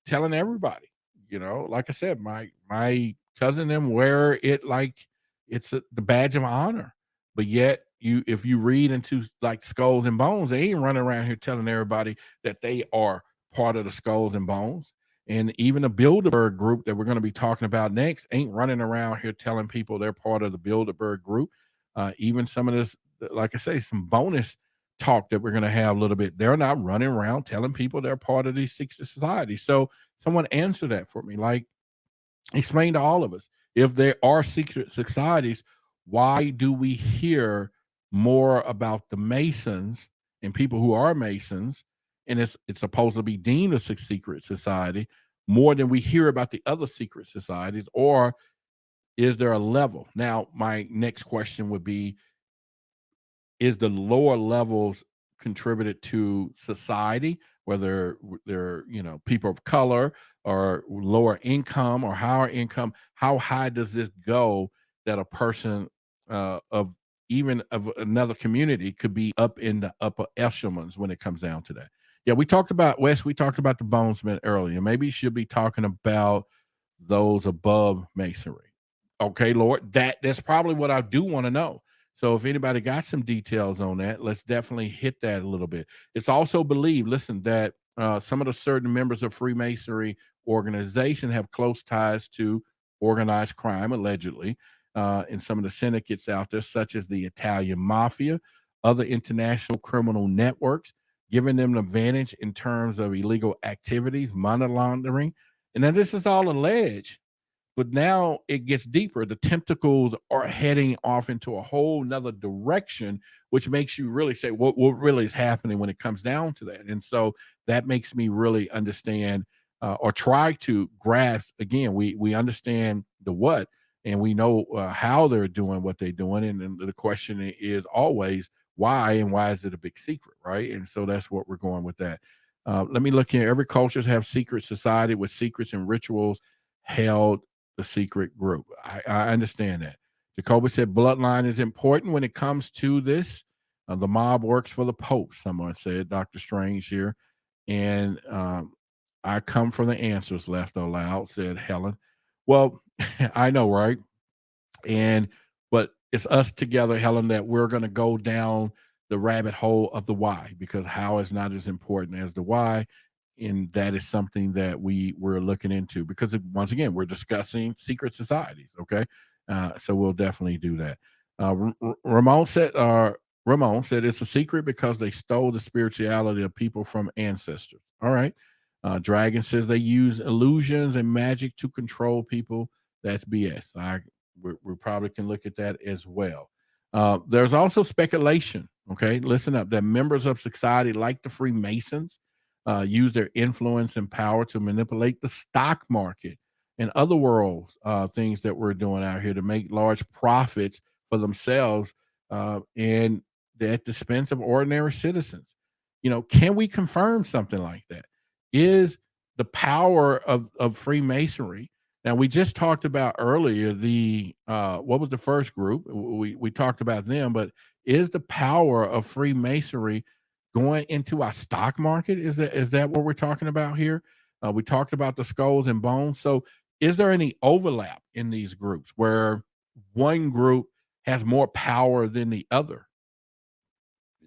telling everybody, like I said, my cousin them wear it like it's the badge of honor. But yet if you read into like Skulls and Bones, they ain't running around here telling everybody that they are part of the Skulls and Bones. And even the Bilderberg Group that we're going to be talking about next ain't running around here telling people they're part of the Bilderberg Group. Even some of this, like I say, some bonus talk that we're going to have a little bit, they're not running around telling people they're part of these secret societies. So someone answer that for me. Like, explain to all of us, if there are secret societies, why do we hear more about the Masons and people who are Masons, and it's supposed to be deemed a secret society, more than we hear about the other secret societies? Or is there a level? Now, my next question would be, is the lower levels contributed to society, whether they're people of color or lower income or higher income? How high does this go that a person of even of another community could be up in the upper echelons when it comes down to that? Yeah, we talked about Wes. We talked about the Bonesmen earlier. Maybe you should be talking about those above masonry. Okay, Lord, that's probably what I do want to know. So if anybody got some details on that, let's definitely hit that a little bit. It's also believed, listen, that some of the certain members of Freemasonry organization have close ties to organized crime, allegedly, in some of the syndicates out there, such as the Italian Mafia, other international criminal networks, giving them an advantage in terms of illegal activities, money laundering. And then this is all alleged. But now it gets deeper. The tentacles are heading off into a whole nother direction, which makes you really say, what really is happening when it comes down to that? And so that makes me really understand or try to grasp. Again, we understand the what, and we know how they're doing what they're doing, and then the question is always why, and why is it a big secret, right? And so that's what we're going with that. Let me look here. Every cultures have secret society with secrets and rituals held the secret group. I understand that. Jacoby said bloodline is important when it comes to this. The mob works for the Pope, someone said, Dr. Strange here. And I come from the answers left aloud, said Helen. Well, I know, right? And but it's us together, Helen, that we're going to go down the rabbit hole of the why, because how is not as important as the why, and that is something that we're looking into, because once again we're discussing secret societies. Okay, so we'll definitely do that. Ramon said it's a secret because they stole the spirituality of people from ancestors. All right. Dragon says they use illusions and magic to control people. That's BS. We probably can look at that as well. There's also speculation. Okay, listen up. That members of society, like the Freemasons, use their influence and power to manipulate the stock market and other world things that we're doing out here to make large profits for themselves, and at the expense of ordinary citizens. Can we confirm something like that? Is the power of Freemasonry? Now, we just talked about earlier the what was the first group? We talked about them, but is the power of Freemasonry going into our stock market? Is that what we're talking about here? We talked about the skulls and bones. So, is there any overlap in these groups where one group has more power than the other?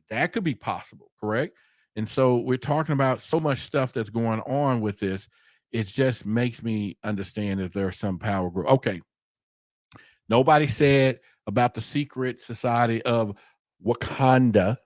That could be possible, correct? And so we're talking about so much stuff that's going on with this. It just makes me understand that there's some power group. Okay. Nobody said about the secret society of Wakanda,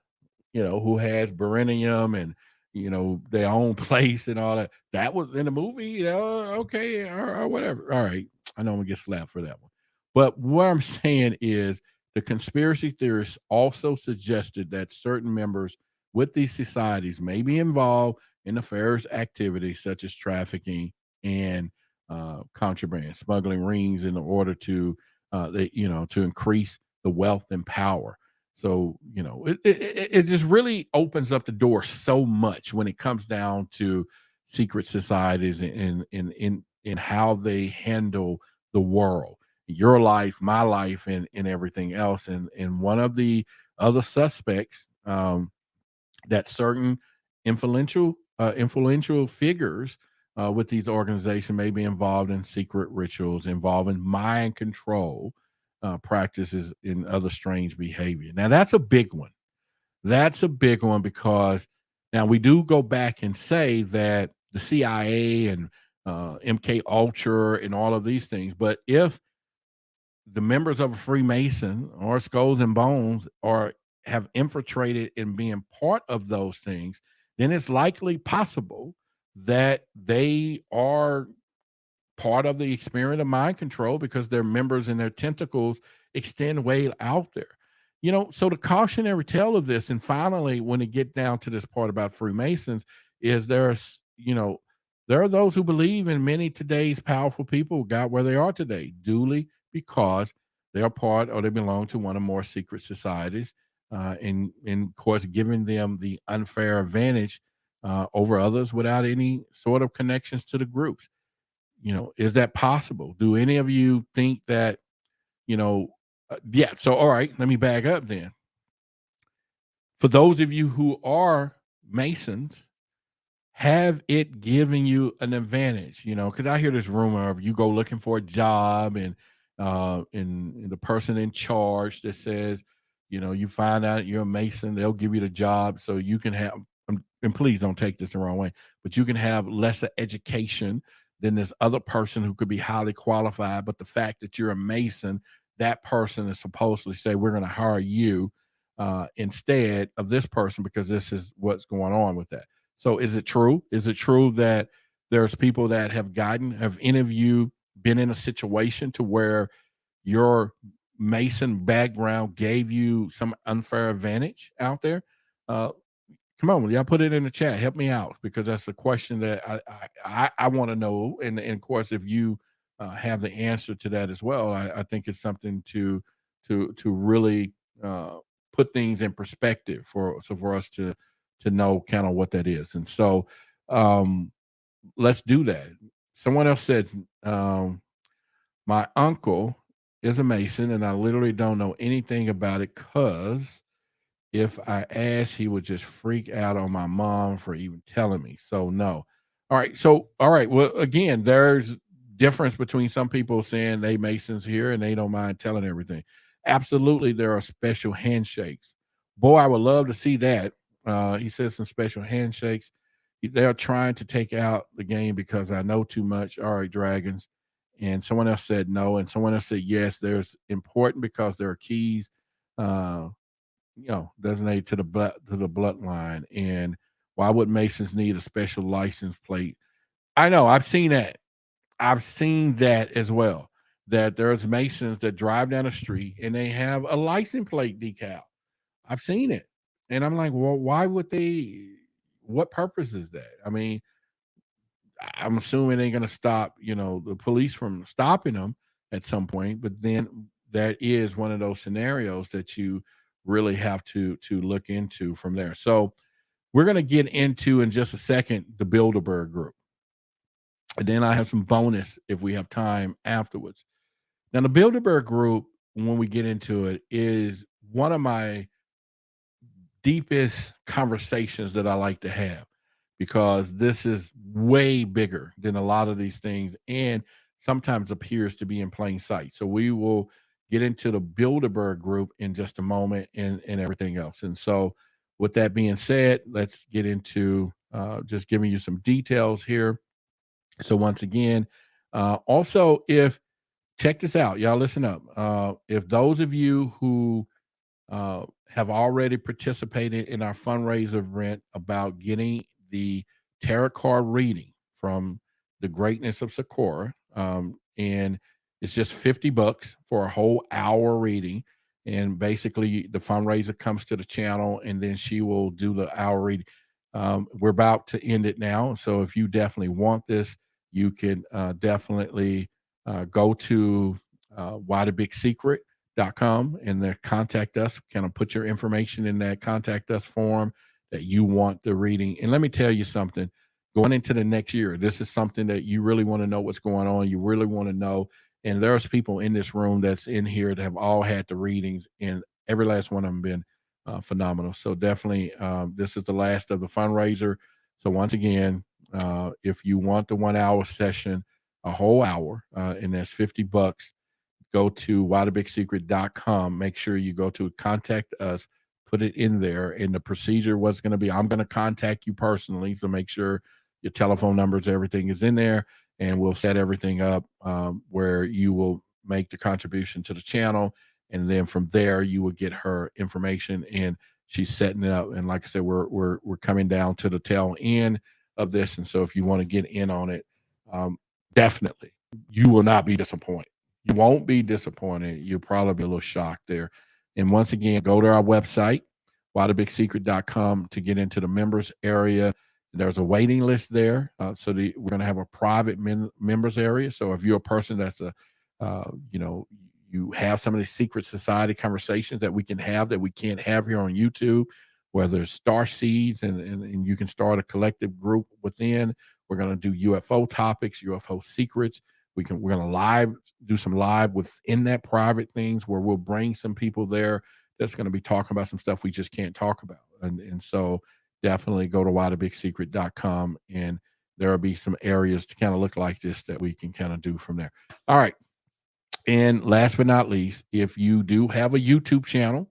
who has beryllium and, their own place and all that. That was in the movie, okay, or whatever. All right. I know I'm gonna get slapped for that one. But what I'm saying is the conspiracy theorists also suggested that certain members with these societies may be involved in nefarious activities such as trafficking and contraband, smuggling rings in order to to increase the wealth and power. So, it just really opens up the door so much when it comes down to secret societies and how they handle the world, your life, my life, and everything else. And one of the other suspects, that certain influential figures with these organizations may be involved in secret rituals involving mind control practices and other strange behavior. Now, that's a big one. That's a big one because now we do go back and say that the CIA and MK Ultra and all of these things, but if the members of a Freemason or Skulls and Bones are have infiltrated in being part of those things, then it's likely possible that they are part of the experiment of mind control because their members and their tentacles extend way out there. So the cautionary tale of this, and finally, when it get down to this part about Freemasons, is there are those who believe in many today's powerful people got where they are today, duly because they are part or they belong to one or more secret societies, and of course, giving them the unfair advantage over others without any sort of connections to the groups. Is that possible? Do any of you think that, yeah. So, all right, let me back up then. For those of you who are Masons, have it given you an advantage? Because I hear this rumor of you go looking for a job and the person in charge that says, you find out you're a Mason, they'll give you the job so you can have, and please don't take this the wrong way, but you can have lesser education than this other person who could be highly qualified. But the fact that you're a Mason, that person is supposedly say, we're going to hire you instead of this person because this is what's going on with that. So is it true? Is it true that there's people that have any of you been in a situation to where your Mason background gave you some unfair advantage out there? Come on, y'all put it in the chat. Help me out because that's a question that I want to know. And of course, if you have the answer to that as well, I think it's something to really put things in perspective for us to know kind of what that is. And so um, let's do that. Someone else said, my uncle is a Mason, and I literally don't know anything about it because if I asked, he would just freak out on my mom for even telling me. So no. All right. So all right. Well, again, there's difference between some people saying they Masons here and they don't mind telling everything. Absolutely, there are special handshakes. Boy, I would love to see that. He says some special handshakes. They're trying to take out the game because I know too much. All right, dragons. And someone else said no, and someone else said yes. There's important because there are keys. Designated to the bloodline. And why would Masons need a special license plate? I know, I've seen that. I've seen that as well. That there's Masons that drive down the street and they have a license plate decal. I've seen it. And I'm like, well, why would they? What purpose is that? I mean, I'm assuming they're going to stop, the police from stopping them at some point. But then that is one of those scenarios that you really have to look into from there. So we're going to get into in just a second the Bilderberg Group, and then I have some bonus if we have time afterwards. Now, the Bilderberg Group, when we get into it, is one of my deepest conversations that I like to have because this is way bigger than a lot of these things and sometimes appears to be in plain sight. So we will get into the Bilderberg Group in just a moment and everything else. And so with that being said, let's get into just giving you some details here. So once again, also if check this out, y'all listen up. If those of you who have already participated in our fundraiser event about getting the tarot card reading from the greatness of Sakura. And it's just $50 for a whole hour reading. And basically, the fundraiser comes to the channel and then she will do the hour reading. We're about to end it now. So if you definitely want this, you can definitely go to Why the Big Secret .com and then contact us, kind of put your information in that contact us form that you want the reading. And let me tell you something, going into the next year, this is something that you really want to know what's going on. You really want to know. And there's people in this room that's in here that have all had the readings and every last one of them been phenomenal. So definitely this is the last of the fundraiser. So once again, if you want the 1 hour session, a whole hour, and that's $50, go to whythebigsecret.com. Make sure you go to contact us, put it in there. And the procedure was going to be, I'm going to contact you personally. So make sure your telephone numbers, everything is in there, and we'll set everything up where you will make the contribution to the channel. And then from there, you will get her information and she's setting it up. And like I said, we're coming down to the tail end of this. And so if you want to get in on it, definitely, you will not be disappointed. You won't be disappointed. You'll probably be a little shocked there. And once again, go to our website, whythebigsecret.com, to get into the members area. There's a waiting list there. We're going to have a private members area. So if you're a person that's you have some of these secret society conversations that we can have that we can't have here on YouTube, whether it's star seeds and you can start a collective group within. We're going to do UFO topics, UFO secrets. We're going to do some live within that private things where we'll bring some people there that's going to be talking about some stuff we just can't talk about. And so definitely go to whythebigsecret.com and there will be some areas to kind of look like this that we can kind of do from there. All right. And last but not least, if you do have a YouTube channel,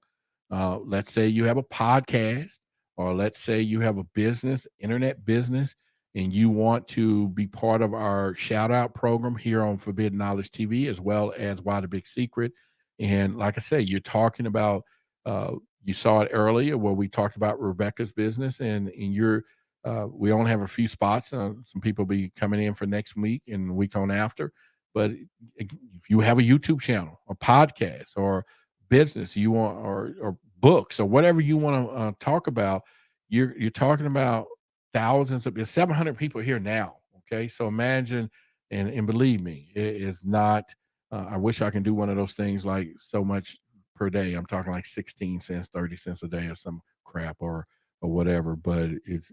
let's say you have a podcast, or let's say you have a business, internet business, and you want to be part of our shout out program here on Forbidden Knowledge TV, as well as Why the Big Secret. And like I say, you're talking about, you saw it earlier where we talked about Rebecca's business and we only have a few spots. Some people be coming in for next week and the week on after. But if you have a YouTube channel, a podcast, or business you want, or books, or whatever you want to talk about, you're talking about thousands of there's 700 people here now. Okay, so imagine, and believe me, it is not. I wish I can do one of those things like so much per day. I'm talking like 16 cents, 30 cents a day, or some crap, or whatever. But it's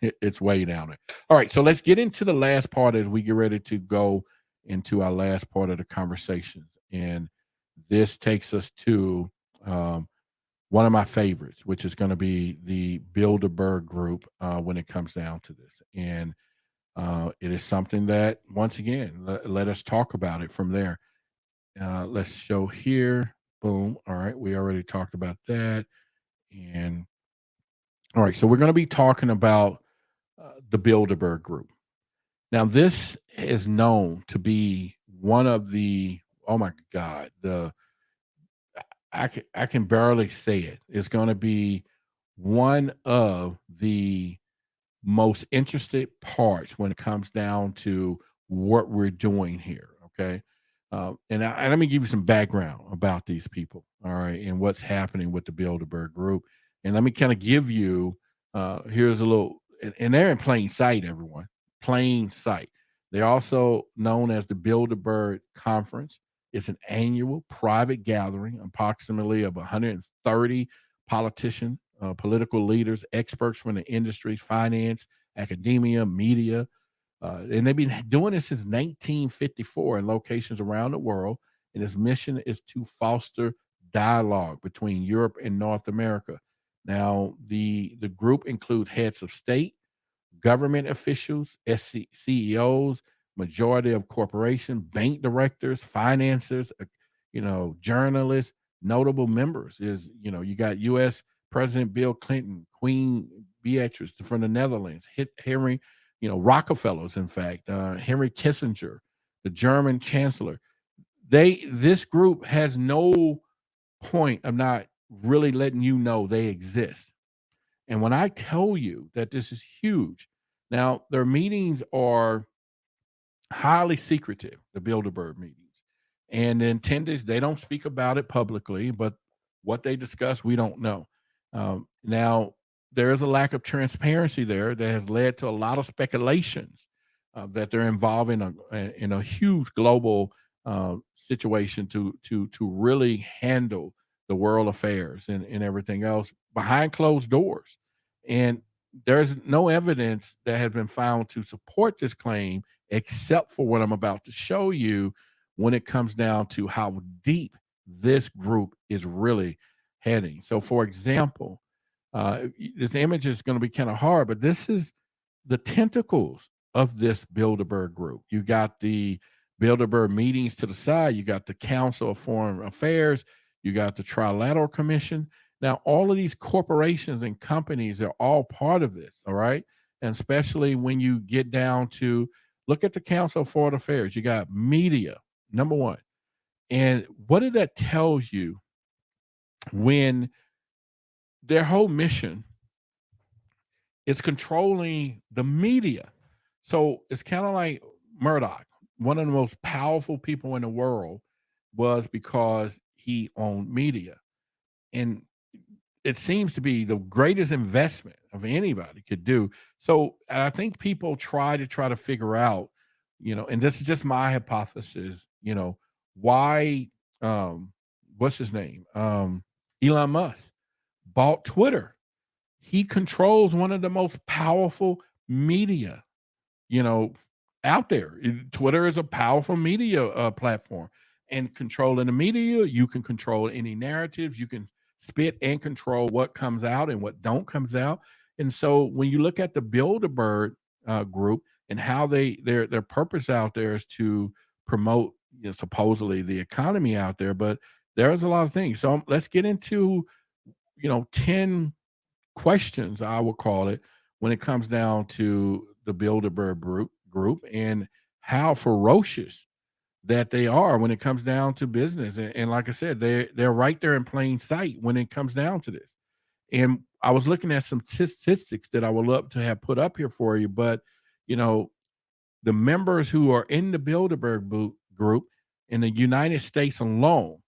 it's way down there. All right, so let's get into the last part as we get ready to go into our last part of the conversations, and this takes us to um, one of my favorites, which is going to be the Bilderberg Group when it comes down to this. And it is something that, once again, let us talk about it from there. Let's show here. Boom. All right. We already talked about that. And all right. So we're going to be talking about the Bilderberg Group. Now, this is known to be one of the, oh my God, I can barely say it. It's going to be one of the most interested parts when it comes down to what we're doing here. Okay. And let me give you some background about these people. All right. And what's happening with the Bilderberg Group. And let me kind of give you here's a little, and they're in plain sight, everyone. Plain sight. They're also known as the Bilderberg Conference. It's an annual private gathering, approximately of 130 politicians, political leaders, experts from the industries, finance, academia, media, and they've been doing this since 1954 in locations around the world. And its mission is to foster dialogue between Europe and North America. Now, the group includes heads of state, government officials, CEOs, majority of corporation, bank directors, financiers, journalists, notable members is, you got U.S. President Bill Clinton, Queen Beatrice from the Netherlands, Henry, Rockefellers, in fact, Henry Kissinger, the German Chancellor. This group has no point of not really letting you know they exist. And when I tell you that this is huge, now their meetings are highly secretive, the Bilderberg meetings. And the attendees, they don't speak about it publicly, but what they discuss, we don't know. Now, there is a lack of transparency there that has led to a lot of speculations that they're involved in a huge global situation to really handle the world affairs and everything else behind closed doors. And there's no evidence that has been found to support this claim, except for what I'm about to show you when it comes down to how deep this group is really heading. So, for example, this image is going to be kind of hard, but this is the tentacles of this Bilderberg Group. You got the Bilderberg meetings to the side, you got the Council of Foreign Affairs, you got the Trilateral Commission. Now, all of these corporations and companies are all part of this, all right? And especially when you get down to look at the Council of Foreign Affairs, you got media, number one. And what did that tell you when their whole mission is controlling the media? So it's kind of like Murdoch, one of the most powerful people in the world, was because he owned media. And it seems to be the greatest investment of anybody could do. So I think people try to figure out, and this is just my hypothesis, why what's his name? Elon Musk bought Twitter. He controls one of the most powerful media, you know, out there. Twitter is a powerful media platform, and controlling the media, you can control any narratives. You can spit and control what comes out and what don't comes out. And so when you look at the Bilderberg group and how their purpose out there is to promote, supposedly the economy out there, but there's a lot of things. So let's get into 10 questions, I would call it, when it comes down to the Bilderberg group and how ferocious that they are when it comes down to business. And like I said, they're right there in plain sight when it comes down to this. And I was looking at some statistics that I would love to have put up here for you, but the members who are in the Bilderberg group in the United States alone,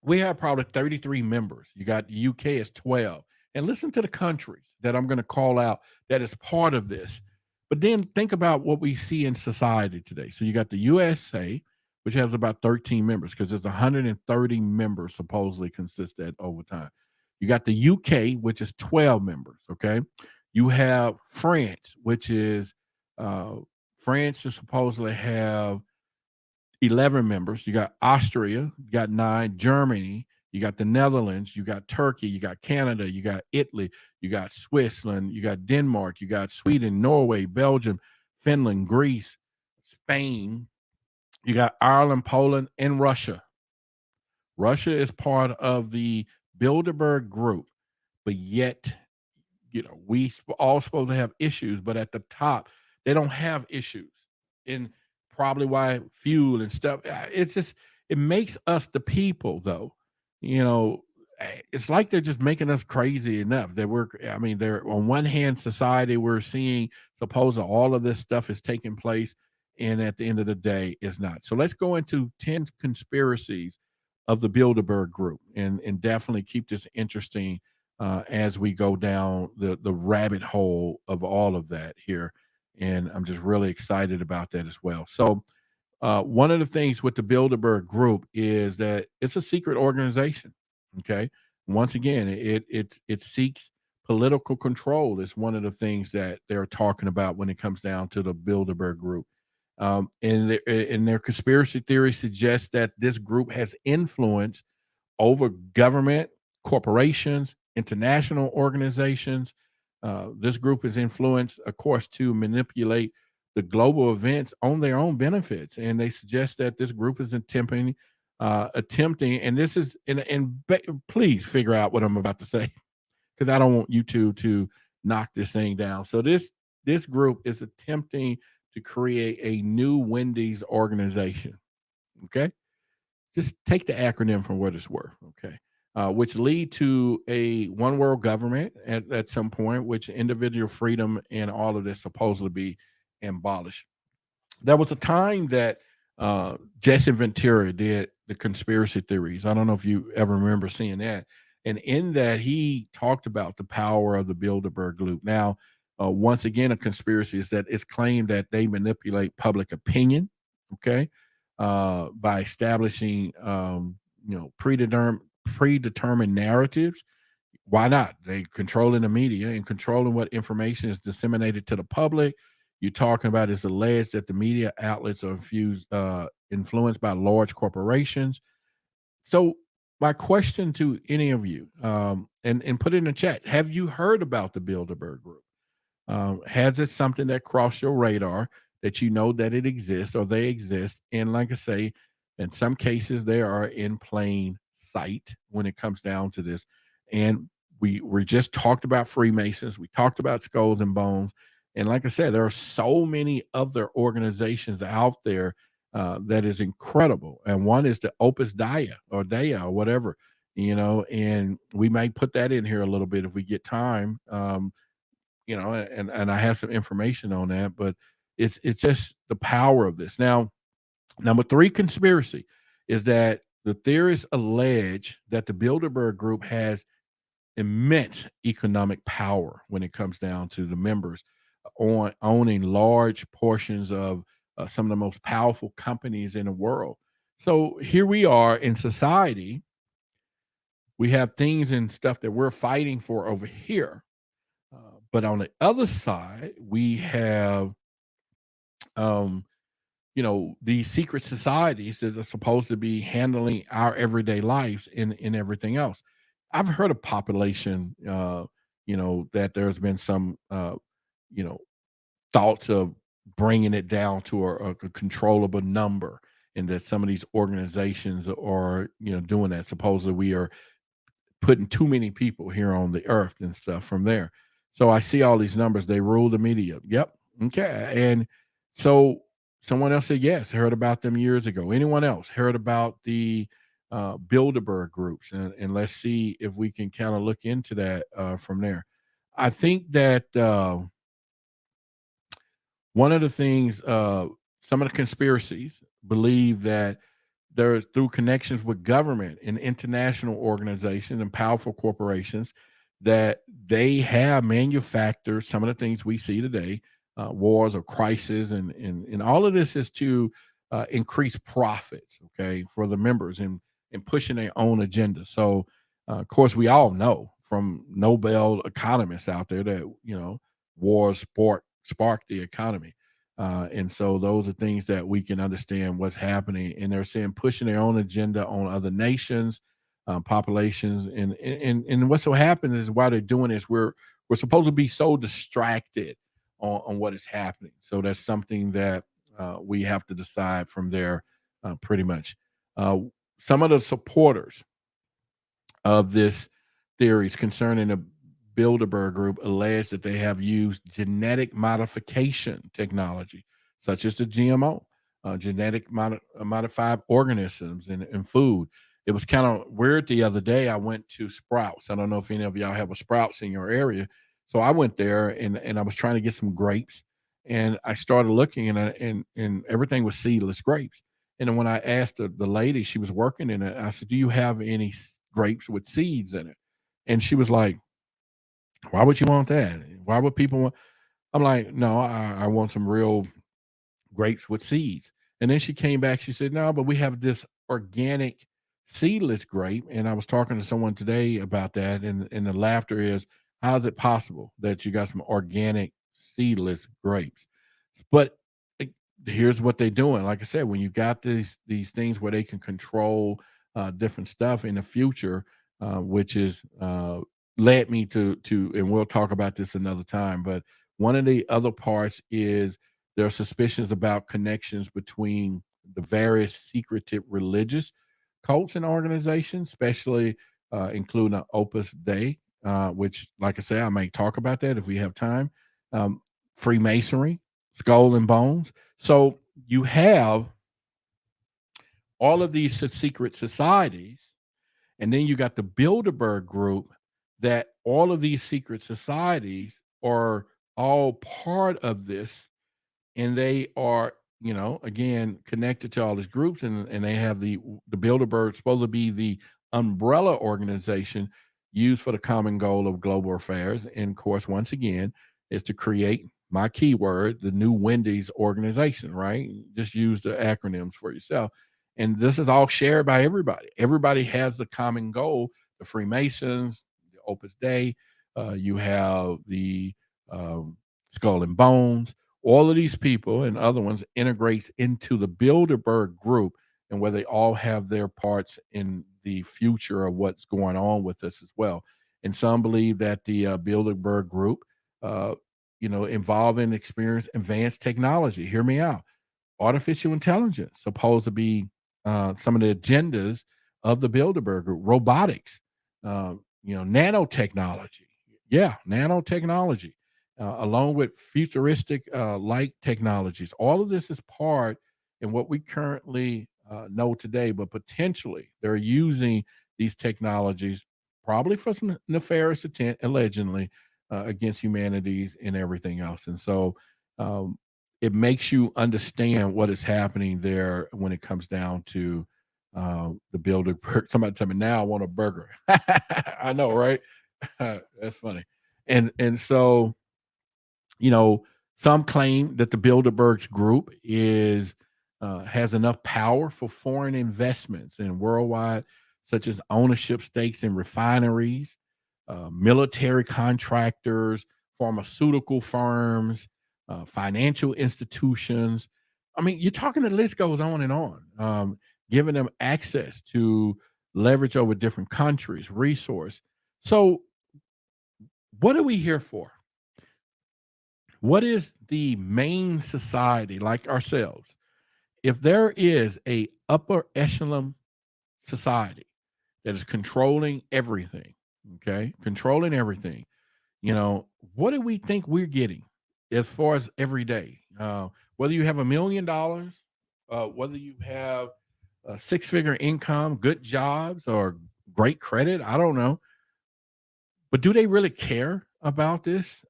we have probably 33 members. You got the UK is 12. and listen to the countries that I'm going to call out that is part of this. But then think about what we see in society today. So you got the USA, which has about 13 members because there's 130 members supposedly consist that over time. You got the UK, which is 12 members. Okay. You have France, which is uh, France is supposedly have 11 members. You got Austria, you got 9, Germany, you got the Netherlands, you got Turkey, you got Canada, you got Italy, you got Switzerland, you got Denmark, you got Sweden, Norway, Belgium, Finland, Greece, Spain, you got Ireland, Poland, and Russia. Russia is part of the Bilderberg Group, but yet, all supposed to have issues, but at the top, they don't have issues. And probably why fuel and stuff. It's just it makes us the people, though. You know, it's like they're just making us crazy enough that we're. I mean, they're on one hand, society we're seeing supposing all of this stuff is taking place, and at the end of the day, it's not. So let's go into 10 conspiracies of the Bilderberg Group, and definitely keep this interesting as we go down the rabbit hole of all of that here. And I'm just really excited about that as well. So, one of the things with the Bilderberg Group is that it's a secret organization. Okay, once again, it seeks political control. Is one of the things that they're talking about when it comes down to the Bilderberg Group. And their conspiracy theory suggests that this group has influence over government, corporations, international organizations. This group is influenced, of course, to manipulate the global events on their own benefits, and they suggest that this group is attempting, and this is, please figure out what I'm about to say because I don't want YouTube to knock this thing down. So this group is attempting to create a new Wendy's organization. Okay, just take the acronym for what it's worth, okay? Which lead to a one world government at some point, which individual freedom and all of this supposedly be abolished. There was a time that Jesse Ventura did the conspiracy theories. I don't know if you ever remember seeing that. And in that, he talked about the power of the Bilderberg Group. Now, once again, a conspiracy is that it's claimed that they manipulate public opinion, okay, by establishing, predetermined narratives. Why not? They controlling the media and controlling what information is disseminated to the public. You're talking about it's alleged that the media outlets are influenced by large corporations. So my question to any of you, and put it in the chat, have you heard about the Bilderberg Group? Has it something that crossed your radar that you know that it exists or they exist? And like I say, in some cases, they are in plain sight when it comes down to this. And we just talked about Freemasons. We talked about Skulls and Bones. And like I said, there are so many other organizations out there that is incredible. And one is the Opus Dei or whatever, and we may put that in here a little bit if we get time. And I have some information on that, but it's just the power of this. Now, number 3 conspiracy is that the theorists allege that the Bilderberg Group has immense economic power when it comes down to the members on owning large portions of some of the most powerful companies in the world. So here we are in society. We have things and stuff that we're fighting for over here. But on the other side, we have, these secret societies that are supposed to be handling our everyday lives in everything else. I've heard of population, that there's been some, you know, thoughts of bringing it down to a controllable number, and that some of these organizations are, doing that. Supposedly, we are putting too many people here on the earth and stuff from there. So I see all these numbers. They rule the media. Yep. Okay. And so someone else said, yes, heard about them years ago. Anyone else heard about the Bilderberg groups? And let's see if we can kind of look into that from there. I think that one of the things, some of the conspiracies believe that through connections with government and international organizations and powerful corporations, that they have manufactured some of the things we see today, wars or crisis, and all of this is to increase profits, okay, for the members and pushing their own agenda. So, of course, we all know from Nobel economists out there that wars spark the economy. And so those are things that we can understand what's happening. And they're saying pushing their own agenda on other nations, populations, and what so happens is while they're doing this, we're supposed to be so distracted on what is happening. So that's something that we have to decide from there, pretty much. Uh, some of the supporters of this theories concerning the Bilderberg Group allege that they have used genetic modification technology, such as the GMO, modified organisms in food. It was kind of weird the other day. I went to Sprouts. I don't know if any of y'all have a Sprouts in your area. So I went there and I was trying to get some grapes, and I started looking and everything was seedless grapes. And then when I asked the lady, she was working in it, I said, "Do you have any grapes with seeds in it?" And she was like, "Why would you want that? Why would people want?" I'm like, "No, I want some real grapes with seeds." And then she came back. She said, "No, but we have this organic seedless grape." And I was talking to someone today about that. And the laughter is, how is it possible that you got some organic seedless grapes? But eh, here's what they're doing. Like I said, when you got these things where they can control different stuff in the future, which is led me to, and we'll talk about this another time. But one of the other parts is there are suspicions about connections between the various secretive religious cults and organizations, especially including Opus Dei, which, like I say, I may talk about that if we have time. Um, Freemasonry, Skull and Bones. So you have all of these secret societies, and then you got the Bilderberg Group, that all of these secret societies are all part of this, and they are, again, connected to all these groups, and they have the Bilderberg supposed to be the umbrella organization used for the common goal of global affairs. And of course, once again, is to create my keyword, the new Wendy's organization, right? Just use the acronyms for yourself. And this is all shared by everybody. Everybody has the common goal. The Freemasons, the Opus Dei, you have the Skull and Bones, all of these people and other ones integrates into the Bilderberg Group, and where they all have their parts in the future of what's going on with us as well. And some believe that the Bilderberg Group, involve and experience advanced technology. Hear me out. Artificial intelligence supposed to be some of the agendas of the Bilderberg Group. Robotics, nanotechnology. Yeah, nanotechnology, along with futuristic light technologies. All of this is part in what we currently know today, but potentially they're using these technologies probably for some nefarious intent, allegedly, against humanities and everything else. And so um, it makes you understand what is happening there when it comes down to the builder. Somebody tell me now I want a burger. I know, right? That's funny. And so you know, some claim that the Bilderberg Group is has enough power for foreign investments and worldwide, such as ownership stakes in refineries, military contractors, pharmaceutical firms, financial institutions. I mean, you're talking. The list goes on and on. Giving them access to leverage over different countries, resource. So, what are we here for? What is the main society like ourselves? If there is a upper echelon society that is controlling everything, okay, controlling everything, what do we think we're getting as far as every day? Whether you have $1 million, whether you have a six-figure income, good jobs, or great credit, I don't know. But do they really care about this?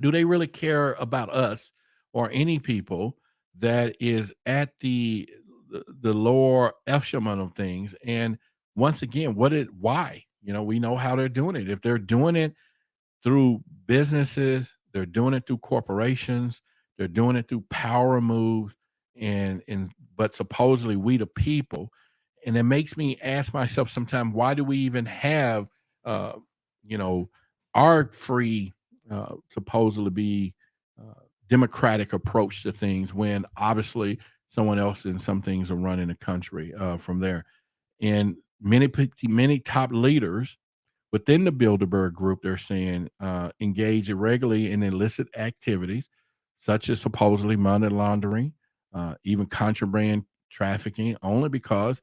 Do they really care about us or any people that is at the lower echelon of things? And once again, why? We know how they're doing it. If they're doing it through businesses, they're doing it through corporations, they're doing it through power moves, and but supposedly we the people, and it makes me ask myself sometimes, why do we even have uh, you know, our free supposedly be uh, democratic approach to things when obviously someone else and some things are running the country from there, and many top leaders within the Bilderberg Group, they're saying engage irregularly in illicit activities, such as supposedly money laundering, even contraband trafficking, only because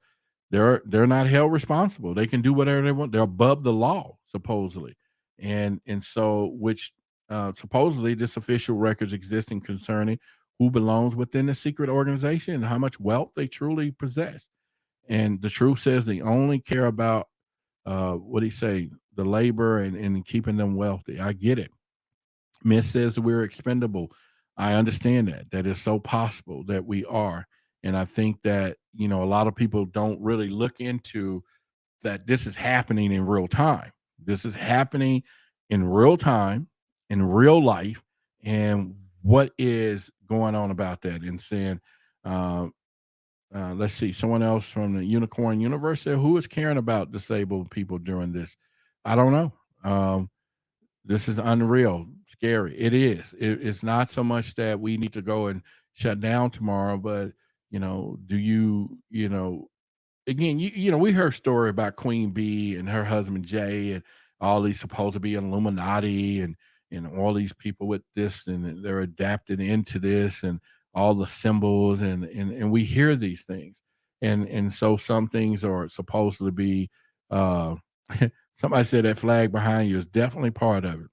they're not held responsible. They can do whatever they want. They're above the law, supposedly, and so which supposedly this official records existing concerning who belongs within the secret organization and how much wealth they truly possess. And the truth says they only care about what do you say, the labor and keeping them wealthy. I get it. Myth says that we're expendable. I understand that. That is so possible that we are. And I think that, a lot of people don't really look into that this is happening in real time. This is happening in real time, in real life, and what is going on about that. And saying, uh, let's see, someone else from the Unicorn Universe said, "Who is caring about disabled people during this?" I don't know. This is unreal, scary. It is. It's not so much that we need to go and shut down tomorrow, but do again, we heard story about Queen Bee and her husband Jay and all these supposed to be Illuminati and all these people with this and they're adapted into this and all the symbols and we hear these things and so some things are supposed to be uh somebody said that flag behind you is definitely part of it.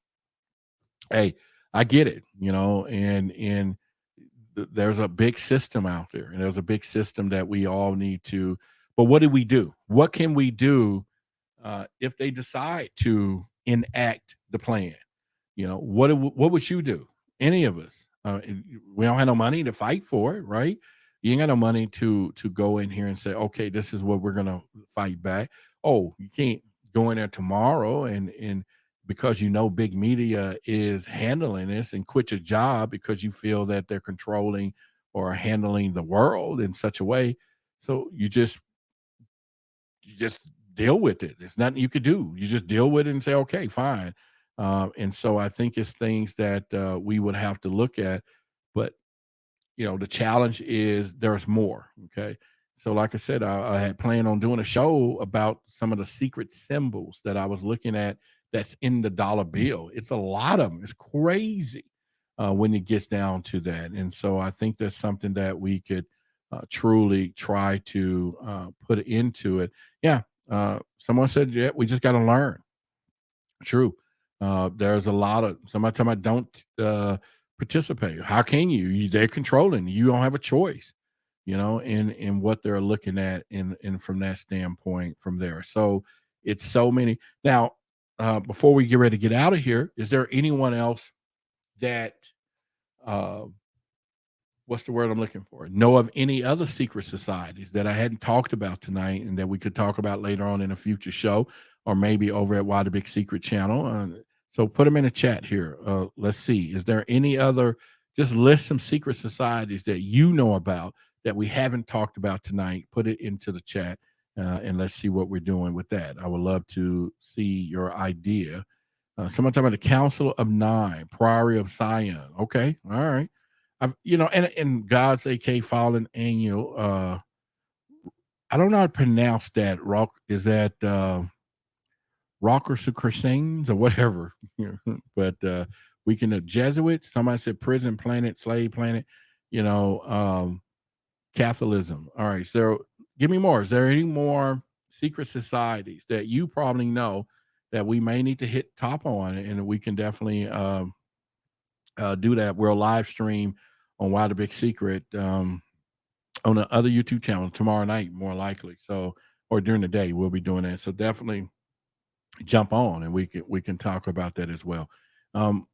Hey, I get it, and there's a big system out there, and there's a big system that we all need to. But what do we do? What can we do if they decide to enact the plan? What would you do? Any of us? We don't have no money to fight for it, right? You ain't got no money to go in here and say, okay, this is what we're gonna fight back. Oh, you can't go in there tomorrow and because big media is handling this and quit your job because you feel that they're controlling or handling the world in such a way. So you just deal with it. There's nothing you could do. You just deal with it and say, okay, fine. And so I think it's things that we would have to look at. But the challenge is there's more. Okay. So, like I said, I had planned on doing a show about some of the secret symbols that I was looking at that's in the dollar bill. It's a lot of them. It's crazy when it gets down to that. And so I think there's something that we could truly try to put into it. Yeah. Someone said, yeah, we just got to learn. True. There's a lot of somebody talking about don't participate. How can you? They're controlling. You don't have a choice, in what they're looking at in from that standpoint from there. So it's so many. Now, before we get ready to get out of here, is there anyone else that uh, what's the word I'm looking for? Know of any other secret societies that I hadn't talked about tonight and that we could talk about later on in a future show or maybe over at Why the Big Secret channel? So put them in the chat here. Let's see. Is there any other, just list some secret societies that you know about that we haven't talked about tonight? Put it into the chat and let's see what we're doing with that. I would love to see your idea. Someone talking about the Council of Nine, Priory of Zion. Okay. All right. And God's AK Fallen Annual. I don't know how to pronounce that. Rock is that Rockers Crusades or whatever. But we can Jesuits. Somebody said prison planet, slave planet. Catholicism. All right. So give me more. Is there any more secret societies that you probably know that we may need to hit top on, and we can definitely do that? We'll live stream on Why the Big Secret on the other YouTube channel tomorrow night, more likely. So, or during the day, we'll be doing that. So definitely jump on, and we can talk about that as well. Um,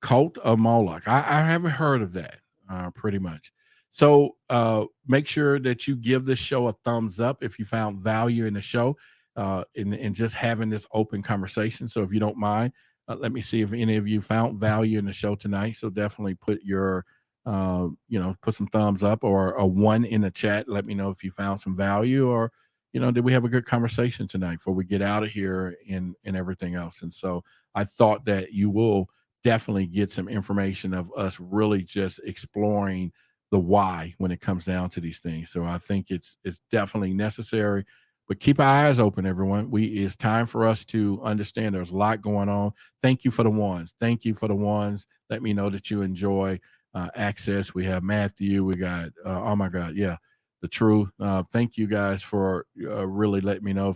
Cult of Moloch. I haven't heard of that. Pretty much. So make sure that you give this show a thumbs up if you found value in the show. and just having this open conversation. So if you don't mind, let me see if any of you found value in the show tonight. So definitely put your, put some thumbs up or a one in the chat. Let me know if you found some value, or, did we have a good conversation tonight before we get out of here and everything else. And so I thought that you will definitely get some information of us really just exploring the why when it comes down to these things. So I think it's definitely necessary. But keep our eyes open, everyone. It's time for us to understand there's a lot going on. Thank you for the ones. Thank you for the ones. Let me know that you enjoy access. We have Matthew. We got, oh my God, yeah, the truth. Thank you guys for really letting me know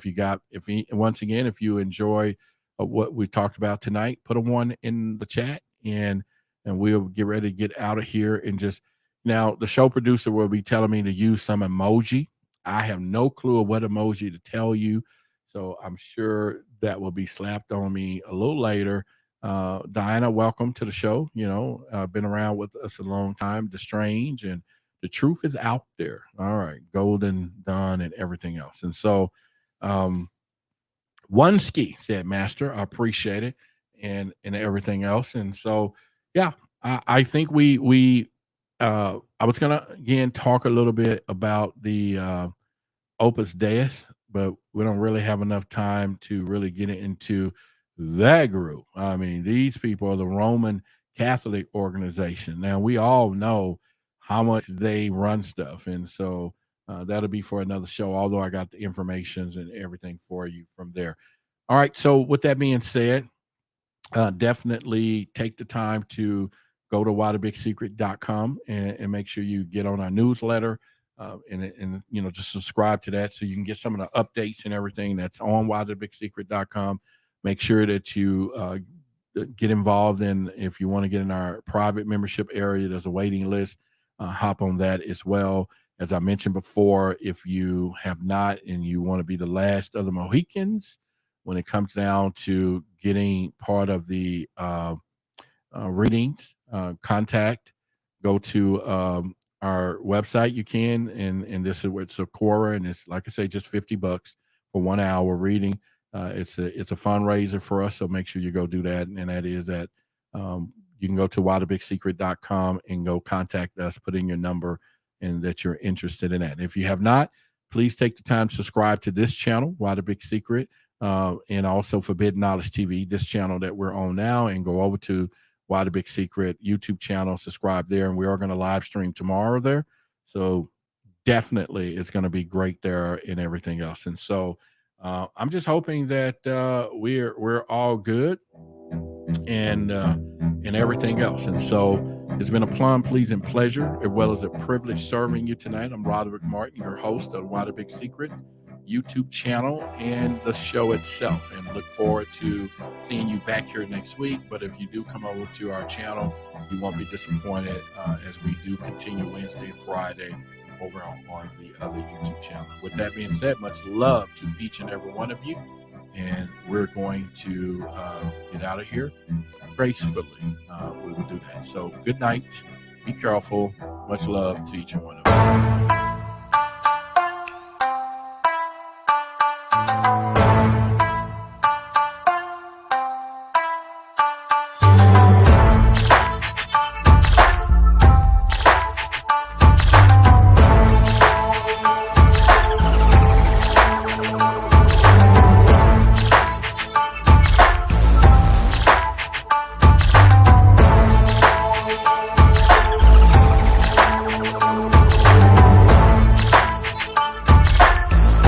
once again, if you enjoy what we talked about tonight, put a one in the chat, and we'll get ready to get out of here. And just now, the show producer will be telling me to use some emoji. I have no clue of what emoji to tell you, so I'm sure that will be slapped on me a little later. Diana, welcome to the show. Been around with us a long time. The Strange and the Truth is out there. All right, Golden Dawn and everything else. And so, one ski said, Master, I appreciate it, and everything else. And so, yeah, I think I was gonna again talk a little bit about the Opus Deus, but we don't really have enough time to really get into that group. I mean, these people are the Roman Catholic organization. Now, we all know how much they run stuff, and so that'll be for another show, although I got the informations and everything for you from there. All right, so with that being said, definitely take the time to go to whythebigsecret.com and make sure you get on our newsletter, and just subscribe to that so you can get some of the updates and everything that's on whythebigsecret.com. Make sure that you get involved in, if you want to get in our private membership area, there's a waiting list. Hop on that as well. As I mentioned before, if you have not and you want to be the last of the Mohicans when it comes down to getting part of the readings, go to our website. You can, and this is where it's Socorro, and it's, like I say, just $50 for 1 hour reading. It's a fundraiser for us, so make sure you go do that. And that is at you can go to whythebigsecret.com and go contact us, put in your number, and that you're interested in that. And if you have not, please take the time to subscribe to this channel, Why the Big Secret, and also Forbidden Knowledge TV, this channel that we're on now, and go over to Why the Big Secret YouTube channel, subscribe there, and we are going to live stream tomorrow there. So definitely it's going to be great there and everything else. And so I'm just hoping that we're all good and everything else. And so it's been a plum pleasing pleasure, as well as a privilege serving you tonight. I'm Roderick Martin, your host of Why the Big Secret YouTube channel and the show itself, and look forward to seeing you back here next week. But if you do come over to our channel, you won't be disappointed, as we do continue Wednesday and Friday over on the other YouTube channel. With that being said, much love to each and every one of you, and we're going to get out of here gracefully. We will do that. So good night, be careful, much love to each and one of you.